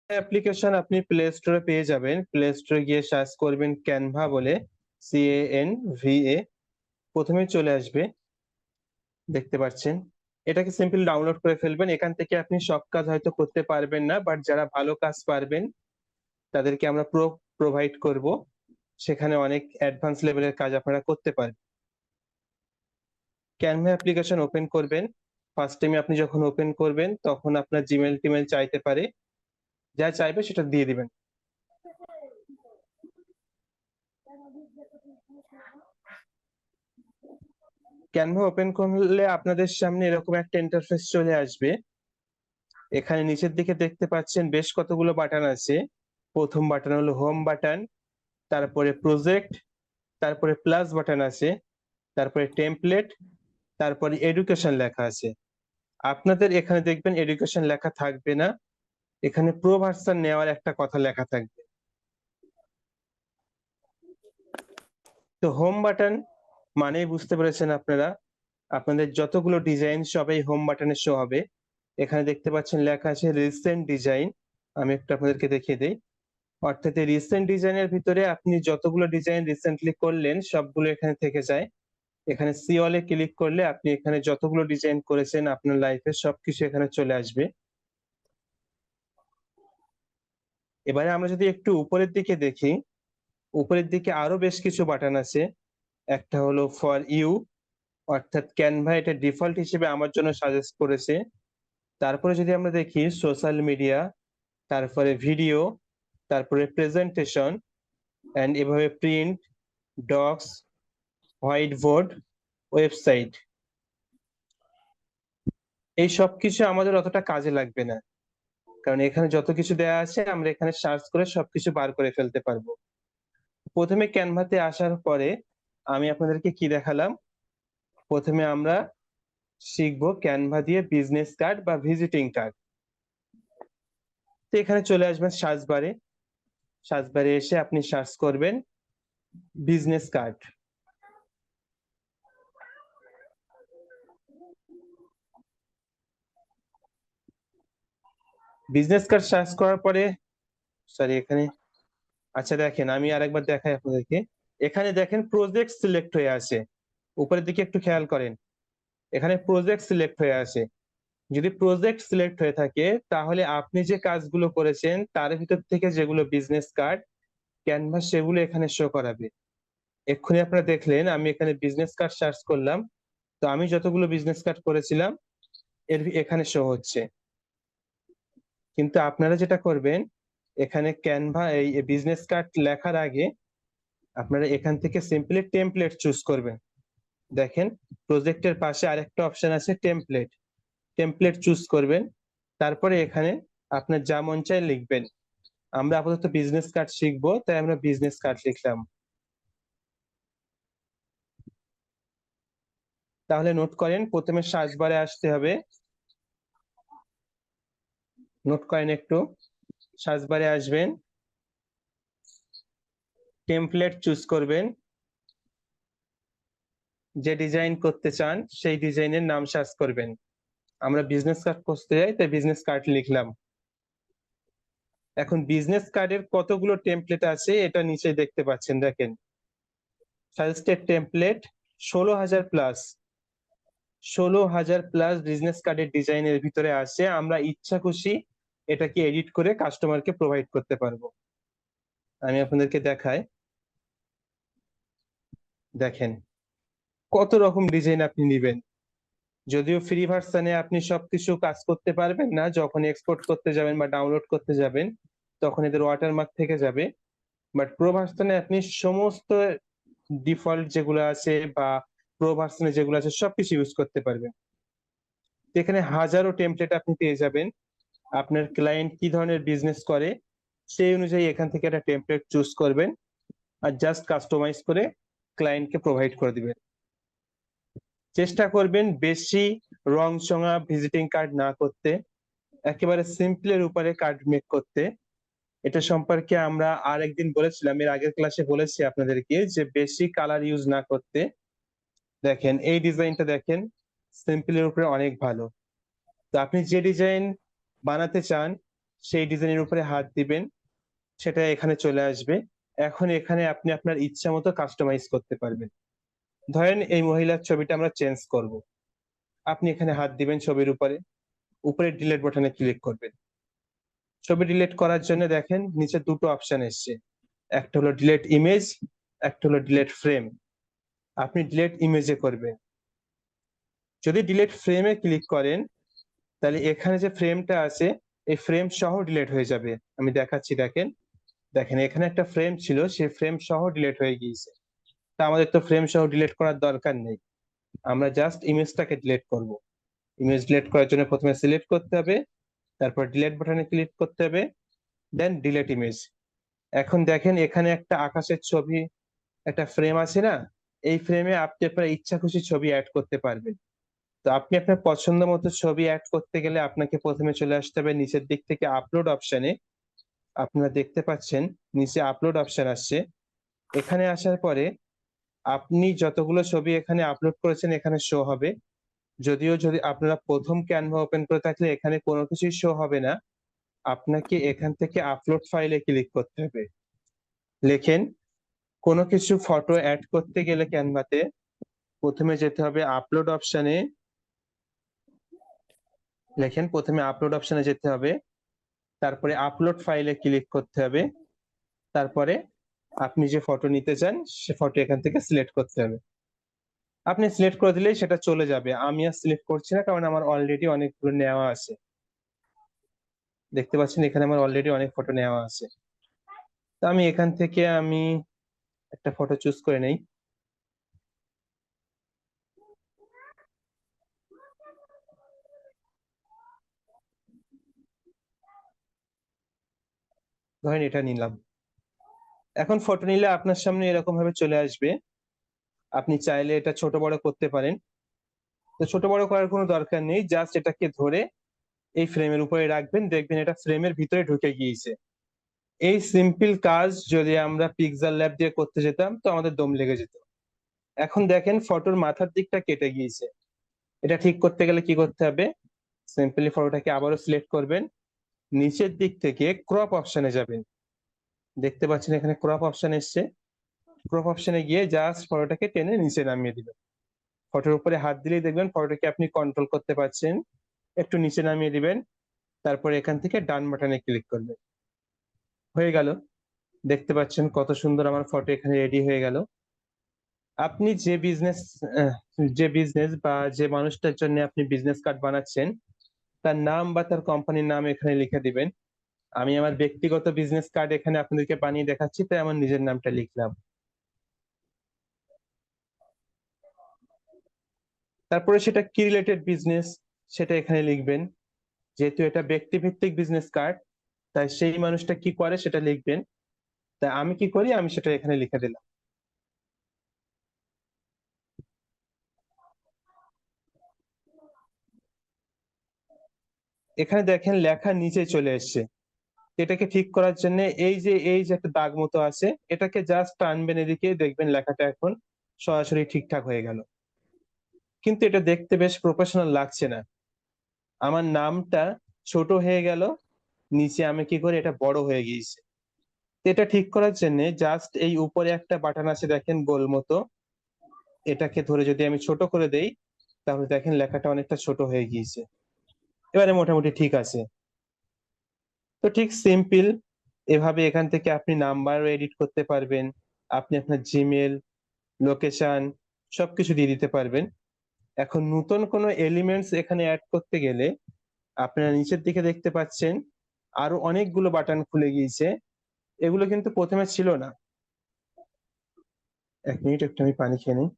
Application আপনি play স্টোরে পেয়ে যাবেন। প্লে স্টোরে গিয়ে সার্চ করবেন ক্যানভা বলে, CANVA, প্রথমেই চলে আসবে, দেখতে পাচ্ছেন। এটাকে সিম্পল ডাউনলোড করে ফেলবেন। এখান থেকে আপনি সব কাজ হয়তো করতে পারবেন না, বাট যারা ভালো কাজ পারবেন তাদেরকে আমরা প্রোভাইড করব। সেখানে অনেক অ্যাডভান্স লেভেলের কাজ আপনারা করতে পারবেন। ক্যানভা অ্যাপ্লিকেশন ওপেন করবেন। ফার্স্ট টাইমে আপনি যখন ওপেন করবেন তখন আপনার জিমেল টিমেল চাইতে পারে, যা চাইবে সেটা দিয়ে দিবেন। ক্যানভা ওপেন করলে আপনাদের সামনে এরকম একটা ইন্টারফেস চলে আসবে। এখানে নিচের দিকে দেখতে পাচ্ছেন বেশ কতগুলো বাটন আছে। প্রথম বাটন হলো হোম বাটন, তারপরে প্রজেক্ট, তারপরে প্লাস বাটন আছে, তারপরে টেমপ্লেট, তারপরে এডুকেশন লেখা আছে। আপনাদের এখানে দেখবেন এডুকেশন লেখা থাকবে না, এখানে প্রো ভার্সন নেওয়ার একটা কথা লেখা থাকবে। তো হোম বাটন মানেই বুঝতে পেরেছেন আপনারা, আপনাদের যতগুলো ডিজাইন সবই হোম বাটনে শো হবে। এখানে দেখতে পাচ্ছেন লেখা আছে রিসেন্ট ডিজাইন। আমি একটু আপনাদেরকে দেখিয়ে দিই। অর্থাৎ এই রিসেন্ট ডিজাইনের ভিতরে আপনি যতগুলো ডিজাইন রিসেন্টলি করলেন সবগুলো এখানে থেকে যায়। এখানে সি অলে ক্লিক করলে আপনি এখানে যতগুলো ডিজাইন করেছেন আপনার লাইফে সবকিছু এখানে চলে আসবে। এবারে আমরা যদি একটু উপরের দিকে দেখি, উপরের দিকে আরো বেশ কিছু বাটন আছে। একটা হলো ফর ইউ, অর্থাৎ ক্যানভা এটা ডিফল্ট হিসেবে আমার জন্য সাজেস্ট করেছে। তারপরে যদি আমরা দেখি সোশ্যাল মিডিয়া, তারপরে ভিডিও, তারপরে প্রেজেন্টেশন, এন্ড এভাবে print, docs, white board, website, এই সব কিছু আমাদের অতটা কাজে লাগবে না, কারণ এখানে যত কিছু দেয়া আছে আমরা এখানে সার্চ করে সবকিছু বার করে ফেলতে পারবো। প্রথমে ক্যানভাতে আসার পরে আমি আপনাদেরকে কি দেখালাম, প্রথমে আমরা শিখবো ক্যানভা দিয়ে বিজনেস কার্ড বা ভিজিটিং কার্ড। তো এখানে চলে আসবেন সার্চ বারে, সার্চ বারে এসে আপনি সার্চ করবেন business card. Business card search করার পরে, সরি এখানে, আচ্ছা দেখেন আমি আরেকবার দেখাই আপনাদেরকে। এখানে দেখেন প্রজেক্ট সিলেক্ট হয়ে আছে, উপরের দিকে একটু খেয়াল করেন, এখানে প্রজেক্ট সিলেক্ট হয়ে আছে। যদি প্রজেক্ট সিলেক্ট হয়ে থাকে তাহলে আপনি যে কাজগুলো করেছেন তার ভিতর থেকে যেগুলো বিজনেস কার্ড ক্যানভাস সেগুলো এখানে শো করাবে। এক্ষুনি আপনারা দেখলেন আমি এখানে বিজনেস কার্ড সার্চ করলাম, তো আমি যতগুলো বিজনেস কার্ড করেছিলাম এখানে শো হচ্ছে। কিন্তু আপনারা যেটা করবেন, এখানে ক্যানভা এই বিজনেস কার্ড লেখার আগে আপনারা এখান থেকে সিম্পলি টেমপ্লেট চুজ করবেন। দেখেন প্রজেক্টের পাশে আরেকটা অপশন আছে টেমপ্লেট, টেমপ্লেট চুজ করবেন। তারপরে এখানে আপনার যা মন চায় লিখবেন। আমরা আপাতত বিজনেস কার্ড শিখবো তাই আমরা বিজনেস কার্ড লিখলাম। তাহলে নোট করেন, প্রথমে সার্চ বারে আসতে হবে, নোট করেন একটু, সার্চ বারে আসবেন, টেমপ্লেট চুজ করবেন, যে ডিজাইন করতে চান সেই ডিজাইনের নাম সার্চ করবেন। আমরা বিজনেস কার্ড করতে যাই তাই বিজনেস কার্ড লিখলাম। এখন বিজনেস কার্ডের কতগুলো টেমপ্লেট আছে এটা নিচে দেখতে পাচ্ছেন, দেখেন suggested template 16,000 plus, 16,000 plus business কার্ডের ডিজাইনের ভিতরে আছে। আমরা ইচ্ছা খুশি এটাকে এডিট করে কাস্টমারকে প্রোভাইড করতে পারবো। আমি আপনাদেরকে দেখাই, দেখেন কত রকম ডিজাইন আপনি নিবেন। যদিও ফ্রি ভার্সনে আপনি সবকিছু কাজ করতে পারবেন না, যখন এক্সপোর্ট করতে যাবেন বা ডাউনলোড করতে যাবেন তখন এদের ওয়াটারমার্ক থেকে যাবে, বাট প্রো ভার্সনে আপনি সমস্ত ডিফল্ট যেগুলো আছে বা প্রো ভার্সনে যেগুলো আছে সবকিছু ইউজ করতে পারবেন। এখানে হাজারো টেমপ্লেট আপনি পেয়ে যাবেন। আপনার ক্লায়েন্ট কি ধরনের বিজনেস করে সেই অনুযায়ী এখান থেকে একটা টেমপ্লেট চুজ করবেন আর জাস্ট কাস্টমাইজ করে ক্লায়েন্টকে প্রোভাইড করে দিবেন। চেষ্টা করবেন বেশি রং চঙা ভিজিটিং কার্ড না করতে, একেবারে সিম্পলের উপরে কার্ড মেক করতে। এটা সম্পর্কে আমরা আর একদিন বলেছিলাম, এর আগের ক্লাসে বলেছি আপনাদেরকে যে বেশি কালার ইউজ না করতে। দেখেন এই ডিজাইনটা দেখেন, সিম্পলের উপরে অনেক ভালো। তো আপনি যে ডিজাইন বানাতে চান সেই ডিজাইনের উপরে হাত দিবেন, সেটা এখানে চলে আসবে। এখন এখানে আপনি আপনার ইচ্ছা মতো কাস্টমাইজ করতে পারবেন। ধরেন এই মহিলার ছবিটা আমরা চেঞ্জ করব, আপনি এখানে হাত দিবেন ছবির উপরে, উপরে ডিলিট বাটনে ক্লিক করবেন। ছবি ডিলিট করার জন্য দেখেন নিচে দুটো অপশন এসছে, একটা হলো ডিলিট ইমেজ, একটা হলো ডিলিট ফ্রেম। আপনি ডিলিট ইমেজে করবেন। যদি ডিলিট ফ্রেমে ক্লিক করেন, তাহলে এখানে যে ফ্রেমটা আছে এই ফ্রেম সহ ডিলিট হয়ে যাবে। আমি দেখাচ্ছি, দেখেন দেখেন এখানে একটা ফ্রেম ছিল, সেই ফ্রেম সহ ডিলিট হয়ে গিয়েছে। তা আমাদের তো ফ্রেম সহ ডিলিট করার দরকার নেই, আমরা জাস্ট ইমেজটাকে ডিলিট করব। ইমেজ ডিলিট করার জন্য প্রথমে সিলেক্ট করতে হবে, তারপর ডিলিট বাটনে ক্লিক করতে হবে, দেন ডিলিট ইমেজ। এখন দেখেন এখানে একটা আকাশের ছবি, একটা ফ্রেম আছে না, এই ফ্রেমে আপনি আপনার ইচ্ছা খুশি ছবি অ্যাড করতে পারবেন। তো আপনি আপনার পছন্দ মতো ছবি অ্যাড করতে গেলে আপনাকে প্রথমে চলে আসতে হবে নিচের দিক থেকে আপলোড অপশনে। আপনারা দেখতে পাচ্ছেন নিচে আপলোড অপশন আসছে। এখানে আসার পরে আপনি যতগুলো ছবি এখানে আপলোড করেছেন এখানে শো হবে। যদিও যদি আপনারা প্রথম ক্যানভা ওপেন করে থাকলে এখানে কোনো কিছুই শো হবে না, আপনাকে এখান থেকে আপলোড ফাইলে ক্লিক করতে হবে। লেখেন কোনো কিছু ফটো অ্যাড করতে গেলে ক্যানভাতে প্রথমে যেতে হবে আপলোড অপশনে। লেখেন প্রথমে আপলোড অপশনে যেতে হবে, তারপরে আপলোড ফাইলে ক্লিক করতে হবে, তারপরে আপনি যে ফটো নিতে চান সে ফটো এখান থেকে সিলেক্ট করতে হবে। আপনি সিলেক্ট করে দিলেই সেটা চলে যাবে। আমি আর সিলেক্ট করছি না, কারণ আমার অলরেডি অনেকগুলো নেওয়া আছে। দেখতে পাচ্ছেন এখানে আমার অলরেডি অনেক ফটো নেওয়া আছে। তো আমি এখান থেকে একটা ফটো চুজ করে নেই। ধরেন এটা নিলাম। এখন ফটো নিলে আপনার সামনে এরকম ভাবে চলে আসবে। আপনি চাইলে এটা ছোট বড় করতে পারেন। তো ছোট বড় করার কোনো দরকার নেই, জাস্ট এটাকে ধরে এই ফ্রেমের উপরে রাখবেন, দেখবেন এটা ফ্রেমের ভিতরে ঢুকে গিয়েছে। এই সিম্পল কাজ যদি আমরা পিক্সেল ল্যাব দিয়ে করতে যেতাম তো আমাদের দম লেগে যেত। এখন দেখেন ফটোর মাথার দিকটা কেটে গিয়েছে। এটা ঠিক করতে গেলে কি করতে হবে, সিম্পলি ফটোটাকে আবারও সিলেক্ট করবেন, নিচের দিক থেকে ক্রপ অপশনে যাবেন। দেখতে পাচ্ছেন এখানে ক্রপ অপশন এসছে। ক্রপ অপশনে গিয়ে জাস্ট ফটোটাকে টেনে নিচে নামিয়ে দিবেন। ফটোর উপরে হাত দিলেই দেখবেন ফটোটাকে আপনি কন্ট্রোল করতে পারছেন। একটু নিচে নামিয়ে দিবেন, তারপর এখান থেকে ডান বাটনে ক্লিক করবেন। হয়ে গেল। দেখতে পাচ্ছেন কত সুন্দর আমার ফটো এখানে রেডি হয়ে গেল। আপনি যে বিজনেস বা যে মানুষটার জন্য আপনি বিজনেস কার্ড বানাচ্ছেন তার নাম বা তার কোম্পানির নাম এখানে লিখে দিবেন। আমি আমার ব্যক্তিগত বিজনেস কার্ড এখানে আপনাদেরকে বানিয়ে দেখাচ্ছি, তাই আমার নিজের নামটা লিখলাম। তারপরে সেটা কি রিলেটেড বিজনেস সেটা এখানে লিখবেন। যেহেতু এটা ব্যক্তিভিত্তিক বিজনেস কার্ড, তাই সেই মানুষটা কি করে সেটা লিখবেন। তাই আমি কি করি আমি সেটা এখানে লিখে দিলাম। এখানে দেখেন লেখা নিচে চলে এসেছে। এটাকে ঠিক করার জন্য এই যে একটা দাগ মতো আছে, এটাকে জাস্ট টানবেন এদিকে, দেখবেন লেখাটা এখন সরাসরি ঠিকঠাক হয়ে গেল। কিন্তু এটা দেখতে বেশ প্রফেশনাল লাগছে না। আমার নামটা ছোট হয়ে গেল, নিচে আমি কি করি এটা বড় হয়ে গিয়েছে। তো এটা ঠিক করার জন্য জাস্ট এই উপরে একটা বাটন আছে দেখেন গোল মতো, এটাকে ধরে যদি আমি ছোট করে দেই তাহলে দেখেন লেখাটা অনেকটা ছোট হয়ে গিয়েছে। এবারে মোটামুটি ঠিক আছে। তো ঠিক সিম্পল এভাবে এখান থেকে আপনি নাম্বারও এডিট করতে পারবেন। আপনি আপনার জিমেল, লোকেশন সবকিছু দিয়ে দিতে পারবেন। এখন নতুন কোনো এলিমেন্টস এখানে অ্যাড করতে গেলে আপনারা নিচের দিকে দেখতে পাচ্ছেন আরো অনেকগুলো বাটন খুলে গিয়েছে। এগুলো কিন্তু প্রথমে ছিল না। 1 মিনিট, একটু আমি পানি খেয়ে নিই।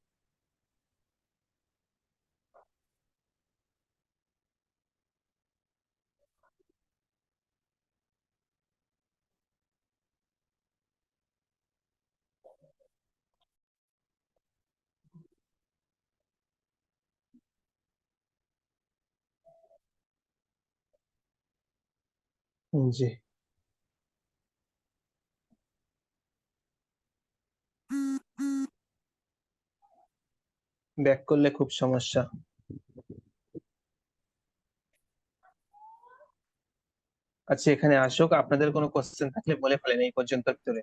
জি। ব্যাক করলে খুব সমস্যা। আচ্ছা এখানে আসুক, আপনাদের কোনো কোশ্চেন থাকলে বলে ফেলেন এই পর্যন্ত ভিতরে।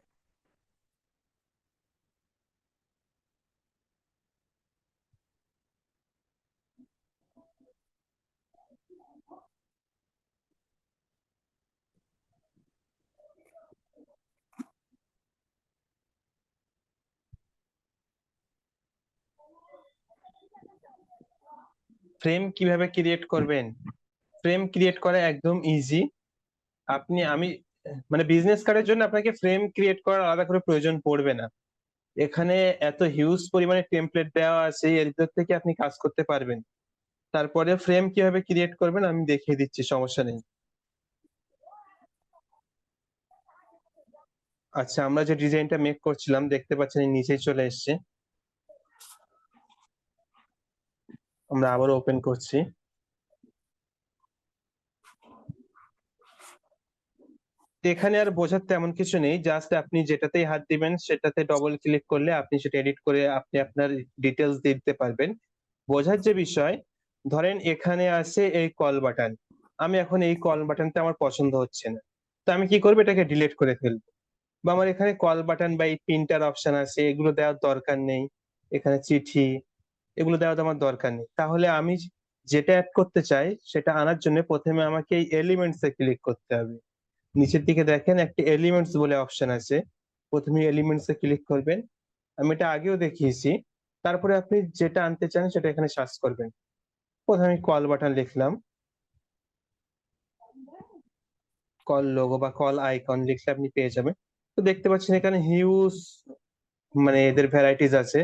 ফ্রেম কিভাবে ক্রিয়েট করবেন? ফ্রেম ক্রিয়েট করা একদম ইজি। আমি মানে বিজনেস কার্ডের জন্য আপনাকে ফ্রেম ক্রিয়েট করার আলাদা করে প্রয়োজন পড়বে না। এখানে এত হিউজ পরিমাণে টেমপ্লেট দেওয়া আছে, এর ভিতর থেকে আপনি কাজ করতে পারবেন। তারপরে ফ্রেম কিভাবে ক্রিয়েট করবেন আমি দেখিয়ে দিচ্ছি, সমস্যা নেই। আচ্ছা আমরা যে ডিজাইনটা মেক করছিলাম দেখতে পাচ্ছেন এই নিচেই চলে এসেছে। আমরা আবার ওপেন করছি। এখানে আর বোঝার তেমন কিছু নেই, জাস্ট আপনি যেটাতেই হাত দিবেন সেটাতে ডবল ক্লিক করলে আপনি সেটা এডিট করে আপনি আপনার ডিটেলস দিতে পারবেন। বোঝার যে বিষয়, ধরেন এখানে আছে এই কল বাটন, আমি এখন এই কল বাটনটা আমার পছন্দ হচ্ছে না, তো আমি কি করবো, এটাকে ডিলিট করে ফেলবো। বা আমার এখানে কল বাটন বা এই প্রিন্টার অপশন আছে, এগুলো দেওয়ার দরকার নেই। এখানে চিঠি, এগুলো দেওয়ার আমার দরকার নেই। তাহলে আমি যেটা অ্যাড করতে চাই সেটা আনার জন্য প্রথমে আমাকে এই এলিমেন্টস এ ক্লিক করতে হবে। নিচের দিকে দেখেন একটা এলিমেন্টস বলে অপশন আছে, প্রথমে এলিমেন্টস এ ক্লিক করবেন। আমি এটা আগেও দেখিয়েছি। তারপরে আপনি যেটা আনতে চান সেটা এখানে সার্চ করবেন। প্রথমে কল বাটন লিখলাম, কল লোগো বা কল আইকন লিখলে আপনি পেয়ে যাবেন। তো দেখতে পাচ্ছেন এখানে হিউজ মানে এদের ভ্যারাইটিস আছে।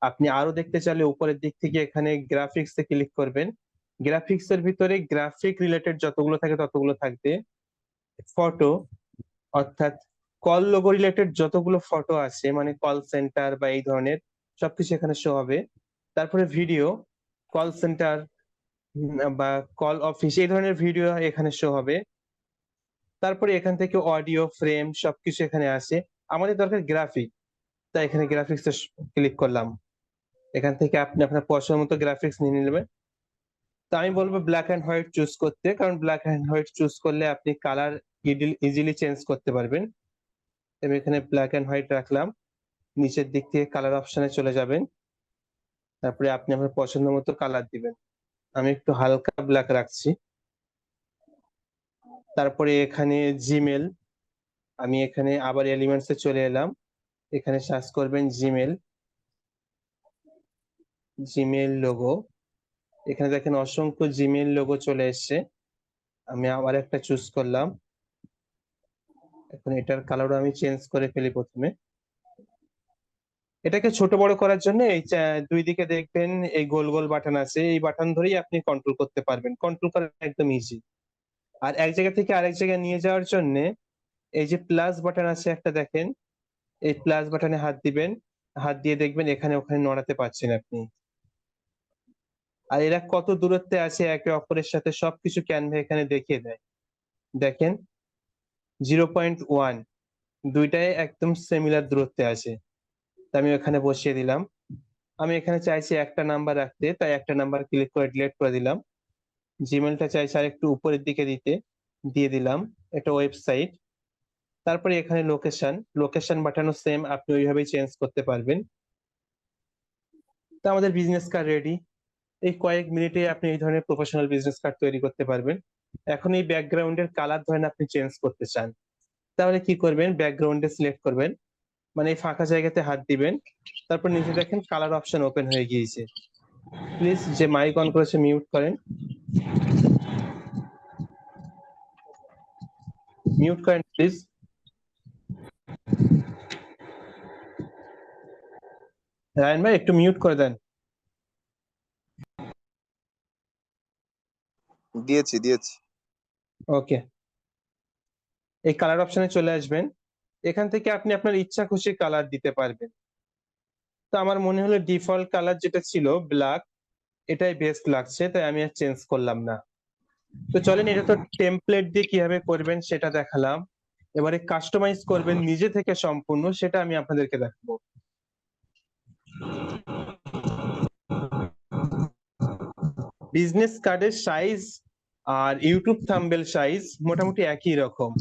আপনি আরো দেখতে চাইলে উপরের দিক থেকে এখানে গ্রাফিক্স এ ক্লিক করবেন। গ্রাফিক্স এর ভিতরে গ্রাফিক রিলেটেড যতগুলো থাকে ততগুলো থাকবে। ফটো, অর্থাৎ কল লোগো রিলেটেড যতগুলো ফটো আছে মানে কল সেন্টার বা এই ধরনের সবকিছু এখানে শো হবে। তারপরে ভিডিও, কল সেন্টার বা কল অফিস এই ধরনের ভিডিও এখানে শো হবে। তারপরে এখান থেকে অডিও ফ্রেম সবকিছু এখানে আছে। আমাদের দরকার গ্রাফিক, তাই এখানে গ্রাফিক্স এ ক্লিক করলাম। এখান থেকে আপনি আপনার পছন্দ মতো গ্রাফিক্স নিয়ে নেবেন। তো আমি বলবো ব্ল্যাক এন্ড হোয়াইট চুজ করতে, কারণ ব্ল্যাক এন্ড হোয়াইট চুজ করলে আপনি কালার ইজিলি চেঞ্জ করতে পারবেন। আমি এখানে ব্ল্যাক এন্ড হোয়াইট রাখলাম। নিচের দিক থেকে কালার অপশনে চলে যাবেন, তারপরে আপনি আপনার পছন্দ মতো কালার দিবেন। আমি একটু হালকা ব্ল্যাক রাখছি। তারপরে এখানে জিমেল, আমি এখানে আবার এলিমেন্টস এ চলে এলাম। এখানে সার্চ করবেন জিমেল, জিমেল লোগো। এখানে দেখেন অসংখ্য জিমেল লোগো চলে এসেছে। আমি আবার একটা চুজ করলাম। এখন এটার কালারও আমি চেঞ্জ করে ফেলি প্রথমে। এটাকে ছোট বড় করার জন্য এই দুই দিকে দেখবেন এই গোল গোল বাটন আছে, এই বাটন ধরেই আপনি কন্ট্রোল করতে পারবেন। কন্ট্রোল করা একদম ইজি। আর এক জায়গা থেকে আরেক জায়গায় নিয়ে যাওয়ার জন্য এই যে প্লাস বাটন আছে একটা দেখেন, এই প্লাস বাটনে হাত দিবেন। হাত দিয়ে দেখবেন এখানে ওখানে নড়াতে পারছেন আপনি। আর এরা কত দূরত্বে আছে একে অপরের সাথে সবকিছু ক্যানভা এখানে দেখিয়ে দেয়। দেখেন 0.1, দুইটাই একদম সিমিলার দূরত্বে আছে। তা আমি ওখানে বসিয়ে দিলাম। আমি এখানে চাইছি একটা নাম্বার রাখতে, তাই একটা নাম্বার ক্লিক করে ডিলিট করে দিলাম। জিমেলটা চাইছি আর একটু উপরের দিকে দিতে, দিয়ে দিলাম। এটা ওয়েবসাইট। তারপরে এখানে লোকেশন, লোকেশন বাটনও সেম, আপনি ওইভাবেই চেঞ্জ করতে পারবেন। তো আমাদের বিজনেস কার্ড রেডি। এই কয়েক মিনিটে আপনি এই ধরনের প্রফেশনাল বিজনেস কার্ড তৈরি করতে পারবেন। এখন এই ব্যাকগ্রাউন্ডের কালার ধরেন আপনি চেঞ্জ করতে চান, তাহলে কি করবেন, ব্যাকগ্রাউন্ডে সিলেক্ট করবেন, মানে এই ফাঁকা জায়গাতে হাত দিবেন। তারপর নিচে দেখেন কালার অপশন ওপেন হয়ে গিয়েছে। প্লিজ যে মাইক অন করেছে মিউট করেন, মিউট করেন প্লিজ। রায়ন ভাই একটু মিউট করে দেন। দিয়েছি দিয়েছি। ওকে, এই কালার অপশনে চলে আসবেন। এখান থেকে আপনি আপনার ইচ্ছা খুশি কালার দিতে পারবেন। তো আমার মনে হলো ডিফল্ট কালার যেটা ছিল ব্ল্যাক, এটাই বেস্ট লাগছে, তাই আমি আর চেঞ্জ করলাম না। তো চলেন, এটা তো টেমপ্লেট দিয়ে কিভাবে করবেন সেটা দেখালাম। এবারে কাস্টমাইজ করবেন নিজে থেকে সম্পূর্ণ, সেটা আমি আপনাদেরকে দেখাবো। বিজনেস কার্ডের সাইজ আর ইউটিউব থাম্বনেল সাইজ মোটামুটি একই রকম।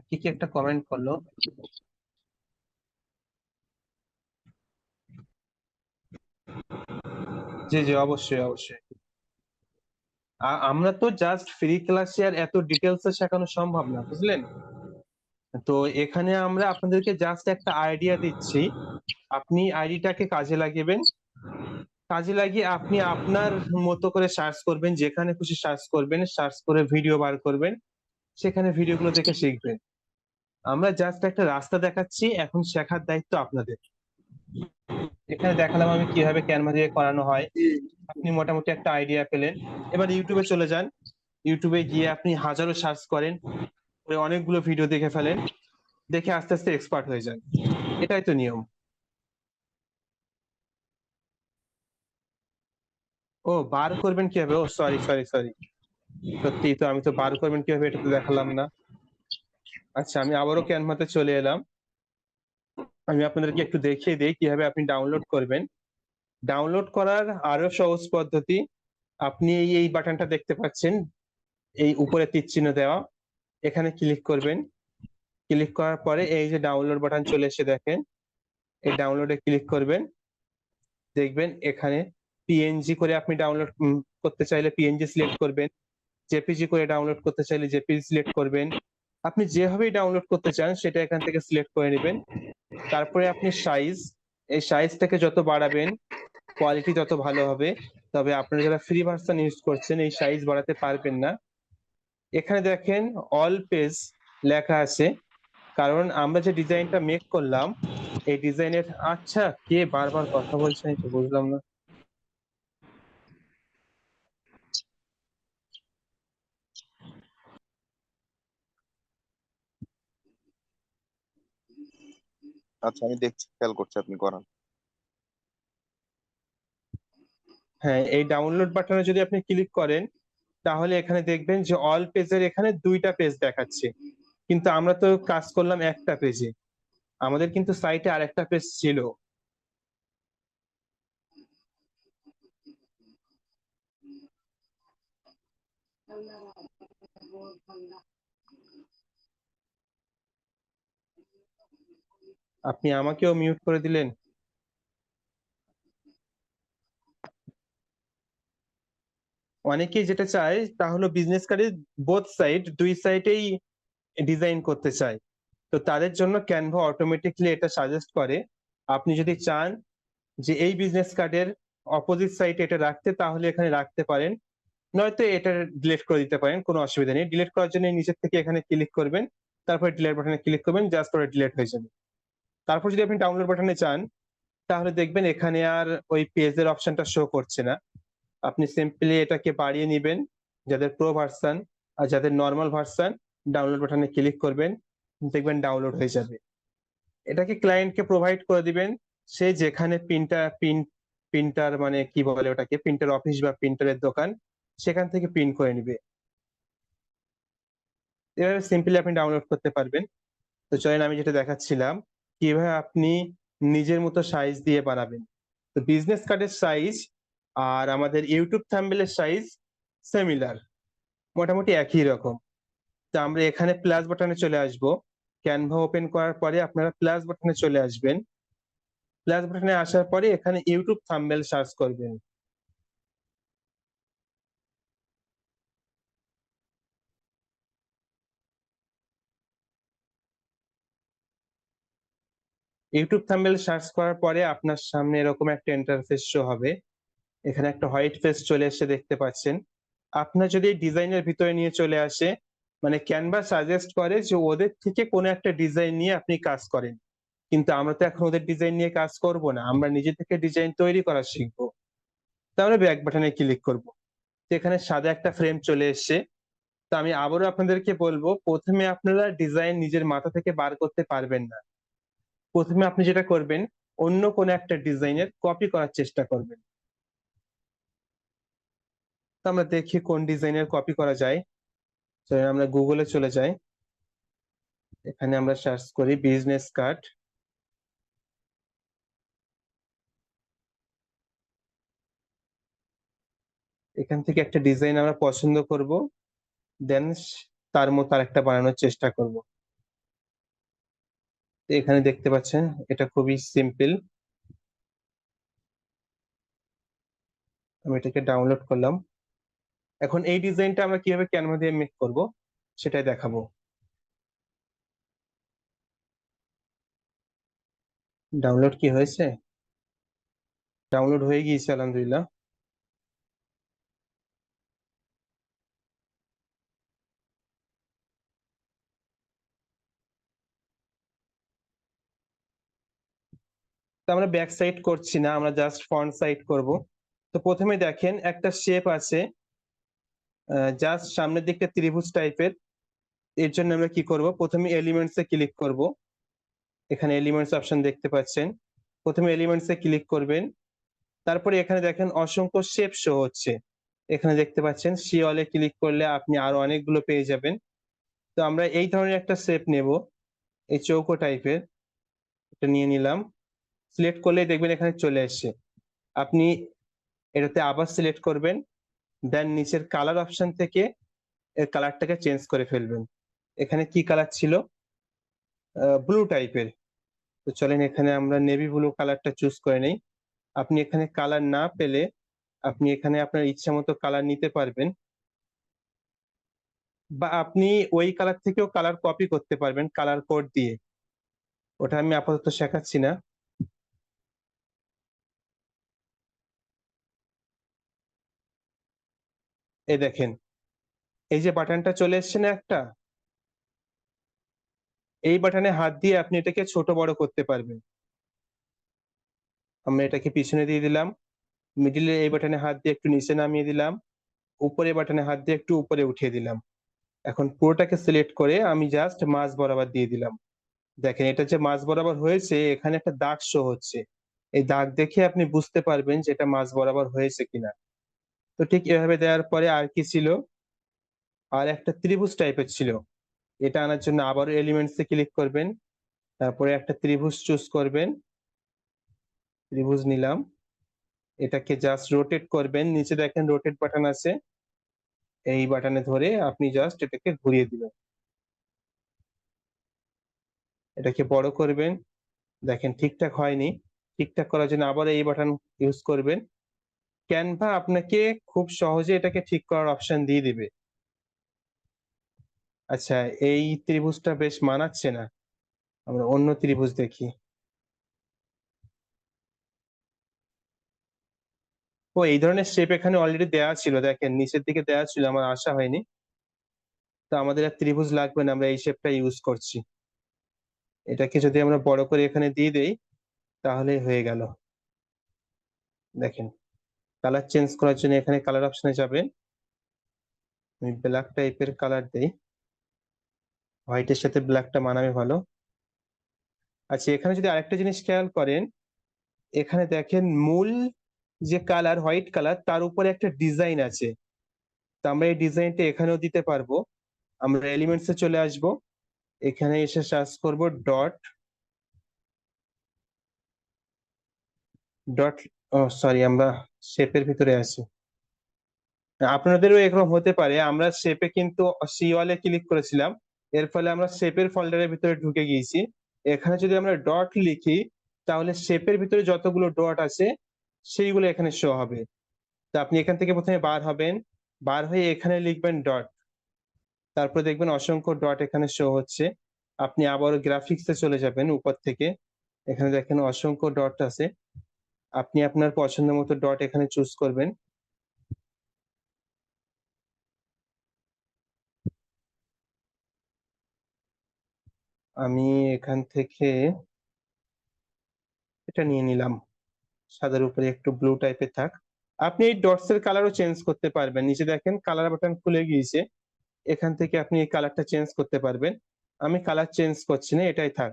কি কি একটা কমেন্ট করলো। জি জি, অবশ্যই অবশ্যই। আমরা তো জাস্ট ফ্রি ক্লাসে আর এত ডিটেলসে শেখানো সম্ভব না, বুঝলেন? তো এখানে আমরা আপনাদেরকে জাস্ট একটা আইডিয়া দিচ্ছি, আপনি আইডিটাকে কাজে লাগিয়েবেন। কাজে লাগিয়ে আপনি আপনার মতো করে সার্চ করবেন, যেখানে খুশি সার্চ করবেন, সার্চ করে ভিডিও বার করবেন, সেখানে ভিডিওগুলো দেখে শিখবেন। আমরা জাস্ট একটা রাস্তা দেখাচ্ছি, এখন শেখার দায়িত্ব আপনাদের। এখানে দেখালাম আমি কিভাবে ক্যানভা দিয়ে করানো হয়, আপনি মোটামুটি একটা আইডিয়া পেলেন। এবার ইউটিউবে চলে যান, ইউটিউবে গিয়ে আপনি হাজারো সার্চ করেন, করে অনেকগুলো ভিডিও দেখে ফেলেন, দেখে আস্তে আস্তে এক্সপার্ট হয়ে যান। এটাই তো নিয়ম। ও, বার করবেন কিভাবে? ও সরি সরি সরি, সত্যি তো, আমি তো বার করবেন কিভাবে এটা তো দেখালাম না। আচ্ছা, আমি আবারও ক্যানভাতে চলে এলাম। আমি আপনাদেরকে একটু দেখিয়ে দিই কিভাবে আপনি ডাউনলোড করবেন। ডাউনলোড করার আরো সহজ পদ্ধতি, আপনি এই বাটনটা দেখতে পাচ্ছেন, এই উপরে তীর চিহ্ন দেওয়া, এখানে ক্লিক করবেন। ক্লিক করার পরে এই যে ডাউনলোড বাটন চলে এসে দেখেন, এই ডাউনলোডে ক্লিক করবেন। দেখবেন এখানে পিএনজি করে আপনি ডাউনলোড করতে চাইলে পিএনজি সিলেক্ট করবেন, জেপিজি করে ডাউনলোড করতে চাইলে জেপিজি সিলেক্ট করবেন। আপনি যেভাবেই ডাউনলোড করতে চান সেটা এখান থেকে সিলেক্ট করে নেবেন। তারপরে আপনি সাইজ, এই সাইজটাকে যত বাড়াবেন কোয়ালিটি তত ভালো হবে। তবে আপনারা যারা ফ্রি ভার্সন ইউজ করছেন এই সাইজ বাড়াতে পারবেন না। এখানে দেখেন অল পেজ লেখা আছে, কারণ আমরা যে ডিজাইনটা মেক করলাম এই ডিজাইনের। আচ্ছা, কে বারবার কথা বলছে আমি তো বুঝলাম না। আচ্ছা, আমি দেখছি, খেয়াল করছি, আপনি করান। হ্যাঁ, এই ডাউনলোড বাটনে যদি আপনি ক্লিক করেন তাহলে এখানে দেখবেন যে অল পেজের এখানে দুইটা পেজ দেখাচ্ছে, কিন্তু আমরা তো কাজ করলাম একটা পেজে, আমাদের কিন্তু সাইটে আরেকটা পেজ ছিল। আপনি আমাকেও মিউট করে দিলেন। অনেকেই যেটা চায় তা হলো বিজনেস কার্ডে বোথ সাইড, দুই সাইডেই ডিজাইন করতে চায়। তো তাদের জন্য ক্যানভা অটোমেটিকলি এটা সাজেস্ট করে, আপনি যদি চান যে এই বিজনেস কার্ডের অপোজিট সাইডে এটা রাখতে তাহলে এখানে রাখতে পারেন, নয়তো এটা ডিলিট করে দিতে পারেন, কোনো অসুবিধা নেই। ডিলিট করার জন্য নিচের থেকে এখানে ক্লিক করবেন, তারপর ডিলিট বাটনে ক্লিক করবেন, জাস্ট করে ডিলিট হয়ে যাবে। তারপর যদি আপনি ডাউনলোড বাটনে চান তাহলে দেখবেন এখানে আর ওই পেজের অপশনটা শো করছে না। আপনি সিম্পলি এটাকে বাড়িয়ে নিবেন, যাদের প্রো ভার্সন আর যাদের নর্মাল ভার্সন, ডাউনলোড বাটনে ক্লিক করবেন, দেখবেন ডাউনলোড হয়ে যাবে। এটাকে ক্লায়েন্টকে প্রোভাইড করে দিবেন, সে যেখানে প্রিন্টার মানে কি বলে ওটাকে, প্রিন্টার অফিস বা প্রিন্টারের দোকান, সেখান থেকে প্রিন্ট করে নিবে। এভাবে সিম্পলি আপনি ডাউনলোড করতে পারবেন। তো চলেন আমি যেটা দেখাচ্ছিলাম কিভাবে আপনি নিজের মতো সাইজ দিয়ে বানাবেন। তো বিজনেস কার্ডের সাইজ আর আমাদের ইউটিউব থাম্বনেলের সাইজ সিমিলার, মোটামুটি একই রকম। তো আমরা এখানে প্লাস বাটনে চলে আসব। ক্যানভা ওপেন করার পরে আপনারা প্লাস বাটনে চলে আসবেন। প্লাস বাটনে আসার পরে এখানে ইউটিউব থাম্বনেল সার্চ করবেন। ইউটিউব থাম্বনেল সার্চ করার পরে আপনার সামনে এরকম একটা ইন্টারফেস শো হবে। এখানে একটা হোয়াইট ফেস চলে এসে দেখতে পাচ্ছেন। আপনার যদি ডিজাইনের ভিতরে নিয়ে চলে আসে, মানে ক্যানভা সাজেস্ট করে যে ওদের থেকে কোনো একটা ডিজাইন নিয়ে আপনি কাজ করেন, কিন্তু আমরা তো এখন ওদের ডিজাইন নিয়ে কাজ করব না, আমরা নিজে থেকে ডিজাইন তৈরি করা শিখবো। তাহলে ব্যাক বাটনে ক্লিক করব। তো এখানে সাদা একটা ফ্রেম চলে এসেছে। তো আমি আবারও আপনাদেরকে বলবো, প্রথমে আপনারা ডিজাইন নিজের মাথা থেকে বার করতে পারবেন না। প্রথমে আপনি যেটা করবেন, অন্য কোনো একটা ডিজাইনের কপি করার চেষ্টা করবেন। তো আমরা দেখি কোন ডিজাইনের কপি করা যায়। তো আমরা গুগলে চলে যাই, এখানে আমরা সার্চ করি বিজনেস কার্ড। এখান থেকে একটা ডিজাইন আমরা পছন্দ করব, দেন তার মতো আরেকটা বানানোর চেষ্টা করব। তো এখানে দেখতে পাচ্ছেন এটা খুবই সিম্পল। আমি এটাকে ডাউনলোড করলাম। এখন এই ডিজাইনটা আমরা কিভাবে ক্যানভা দিয়ে মেক করব সেটাই দেখাবো। ডাউনলোড কি হয়েছে? ডাউনলোড হয়ে গিয়েছে আলহামদুলিল্লাহ। তো আমরা ব্যাক সাইড করছি না, আমরা জাস্ট ফ্রন্ট সাইড করব। তো প্রথমে দেখেন একটা শেপ আছে, জাস্ট সামনের দিকটা ত্রিভুজ টাইপের। এর জন্য আমরা কি করব, প্রথমে এলিমেন্টস এ ক্লিক করব। এখানে এলিমেন্টস অপশন দেখতে পাচ্ছেন, প্রথমে এলিমেন্টস এ ক্লিক করবেন। তারপরে এখানে দেখেন অসংখ্য শেপ শো হচ্ছে, এখানে দেখতে পাচ্ছেন সি অলে ক্লিক করলে আপনি আরো অনেকগুলো পেয়ে যাবেন। তো আমরা এই ধরনের একটা শেপ নেব, এই চৌকো টাইপের, এটা নিয়ে নিলাম। সিলেক্ট করলে দেখবেন এখানে চলে আসছে। আপনি এটাতে আবার সিলেক্ট করবেন, দেন নিচের কালার অপশন থেকে এর কালারটাকে চেঞ্জ করে ফেলবেন। এখানে কি কালার ছিল? ব্লু টাইপের। তো চলেন এখানে আমরা নেভি ব্লু কালারটা চুজ করে নেই। আপনি এখানে কালার না পেলে আপনি এখানে আপনার ইচ্ছা মতো কালার নিতে পারবেন, বা আপনি ওই কালার থেকেও কালার কপি করতে পারবেন কালার কোড দিয়ে। ওটা আমি আপাতত শেখাচ্ছি না। এই দেখেন, এই যে বাটনটা চলে এসছে না একটা, এই বাটনে হাত দিয়ে আপনি এটাকে ছোট বড় করতে পারবেন। আমরা এটাকে পিছনে দিয়ে দিলাম, মিডিলে এই বাটনে হাত দিয়ে একটু নিচে নামিয়ে দিলাম, উপরে বাটনে হাত দিয়ে একটু উপরে উঠিয়ে দিলাম। এখন পুরোটাকে সিলেক্ট করে আমি জাস্ট মাঝ বরাবর দিয়ে দিলাম। দেখেন এটা যে মাঝ বরাবর হয়েছে, এখানে একটা দাগ শো হচ্ছে। এই দাগ দেখে আপনি বুঝতে পারবেন যে এটা মাঝ বরাবর হয়েছে কিনা। তো ঠিক এভাবে দেওয়ার পরে আর কি ছিল, আর একটা ত্রিভুজ টাইপের ছিল। এটা আনার জন্য আবারও এলিমেন্টস এ ক্লিক করবেন, তারপরে একটা ত্রিভুজ চুজ করবেন। ত্রিভুজ নিলাম, এটাকে জাস্ট রোটেট করবেন। নিচে দেখেন রোটেট বাটন আছে, এই বাটনে ধরে আপনি জাস্ট এটাকে ঘুরিয়ে দিবেন। এটাকে বড় করবেন। দেখেন ঠিকঠাক হয়নি, ঠিকঠাক করার জন্য আবার এই বাটন ইউজ করবেন। ক্যানভা আপনাকে খুব সহজে এটাকে ঠিক করার অপশন দিয়ে দিবে। আচ্ছা, এই ত্রিভুজটা বেশ মানাচ্ছে না, আমরা অন্য ত্রিভুজ দেখি। ও, এই ধরনের শেপ এখানে অলরেডি দেওয়া ছিল, দেখেন নিচের দিকে দেওয়া ছিল, আমার আশা হয়নি। তো আমাদের আর ত্রিভুজ লাগবে না, আমরা এই শেপটা ইউজ করছি। এটাকে যদি আমরা বড় করে এখানে দিয়ে দেই তাহলে হয়ে গেল। দেখেন, কালার চেঞ্জ করার জন্য এখানে কালার অপশনে যাবেন, আমি ব্ল্যাক টাইপের কালার দেই, হোয়াইটের সাথে ব্ল্যাকটা মানাবে ভালো। আচ্ছা, এখানে যদি আরেকটা জিনিস খেয়াল করেন, এখানে দেখেন মূল যে কালার হোয়াইট কালার, তার উপরে একটা ডিজাইন আছে। তো আমরা এই ডিজাইনটা এখানেও দিতে পারবো। আমরা এলিমেন্টস এ চলে আসব, এখানে এসে সার্চ করব ডট ডট ও সরি, আমরা শেপের ভিতরে আছি। আপনাদেরও এরকম হতে পারে, আমরা শেপে কিন্তু সি ওয়ালে ক্লিক করেছিলাম, এর ফলে আমরা শেপের ফোল্ডারের ভিতরে ঢুকে গিয়েছি। এখানে যদি আমরা ডট লিখি তাহলে শেপের ভিতরে যতগুলো ডট আছে সেইগুলো এখানে শো হবে। তো আপনি এখান থেকে প্রথমে বার হবেন, বার হয়ে এখানে লিখবেন ডট, তারপর দেখবেন অসংখ্য ডট এখানে শো হচ্ছে। আপনি আবারও গ্রাফিক্সে চলে যাবেন উপর থেকে, এখানে দেখেন অসংখ্য ডট আছে। আপনি আপনার পছন্দ মতো ডট এখানে চুজ করবেন। আমি এখান থেকে এটা নিয়ে নিলাম, সাদার উপরে একটু ব্লু টাইপের থাক। আপনি এই ডটস এর কালারও চেঞ্জ করতে পারবেন, নিচে দেখেন কালার বাটন খুলে গিয়েছে, এখান থেকে আপনি এই কালারটা চেঞ্জ করতে পারবেন। আমি কালার চেঞ্জ করছি না, এটাই থাক।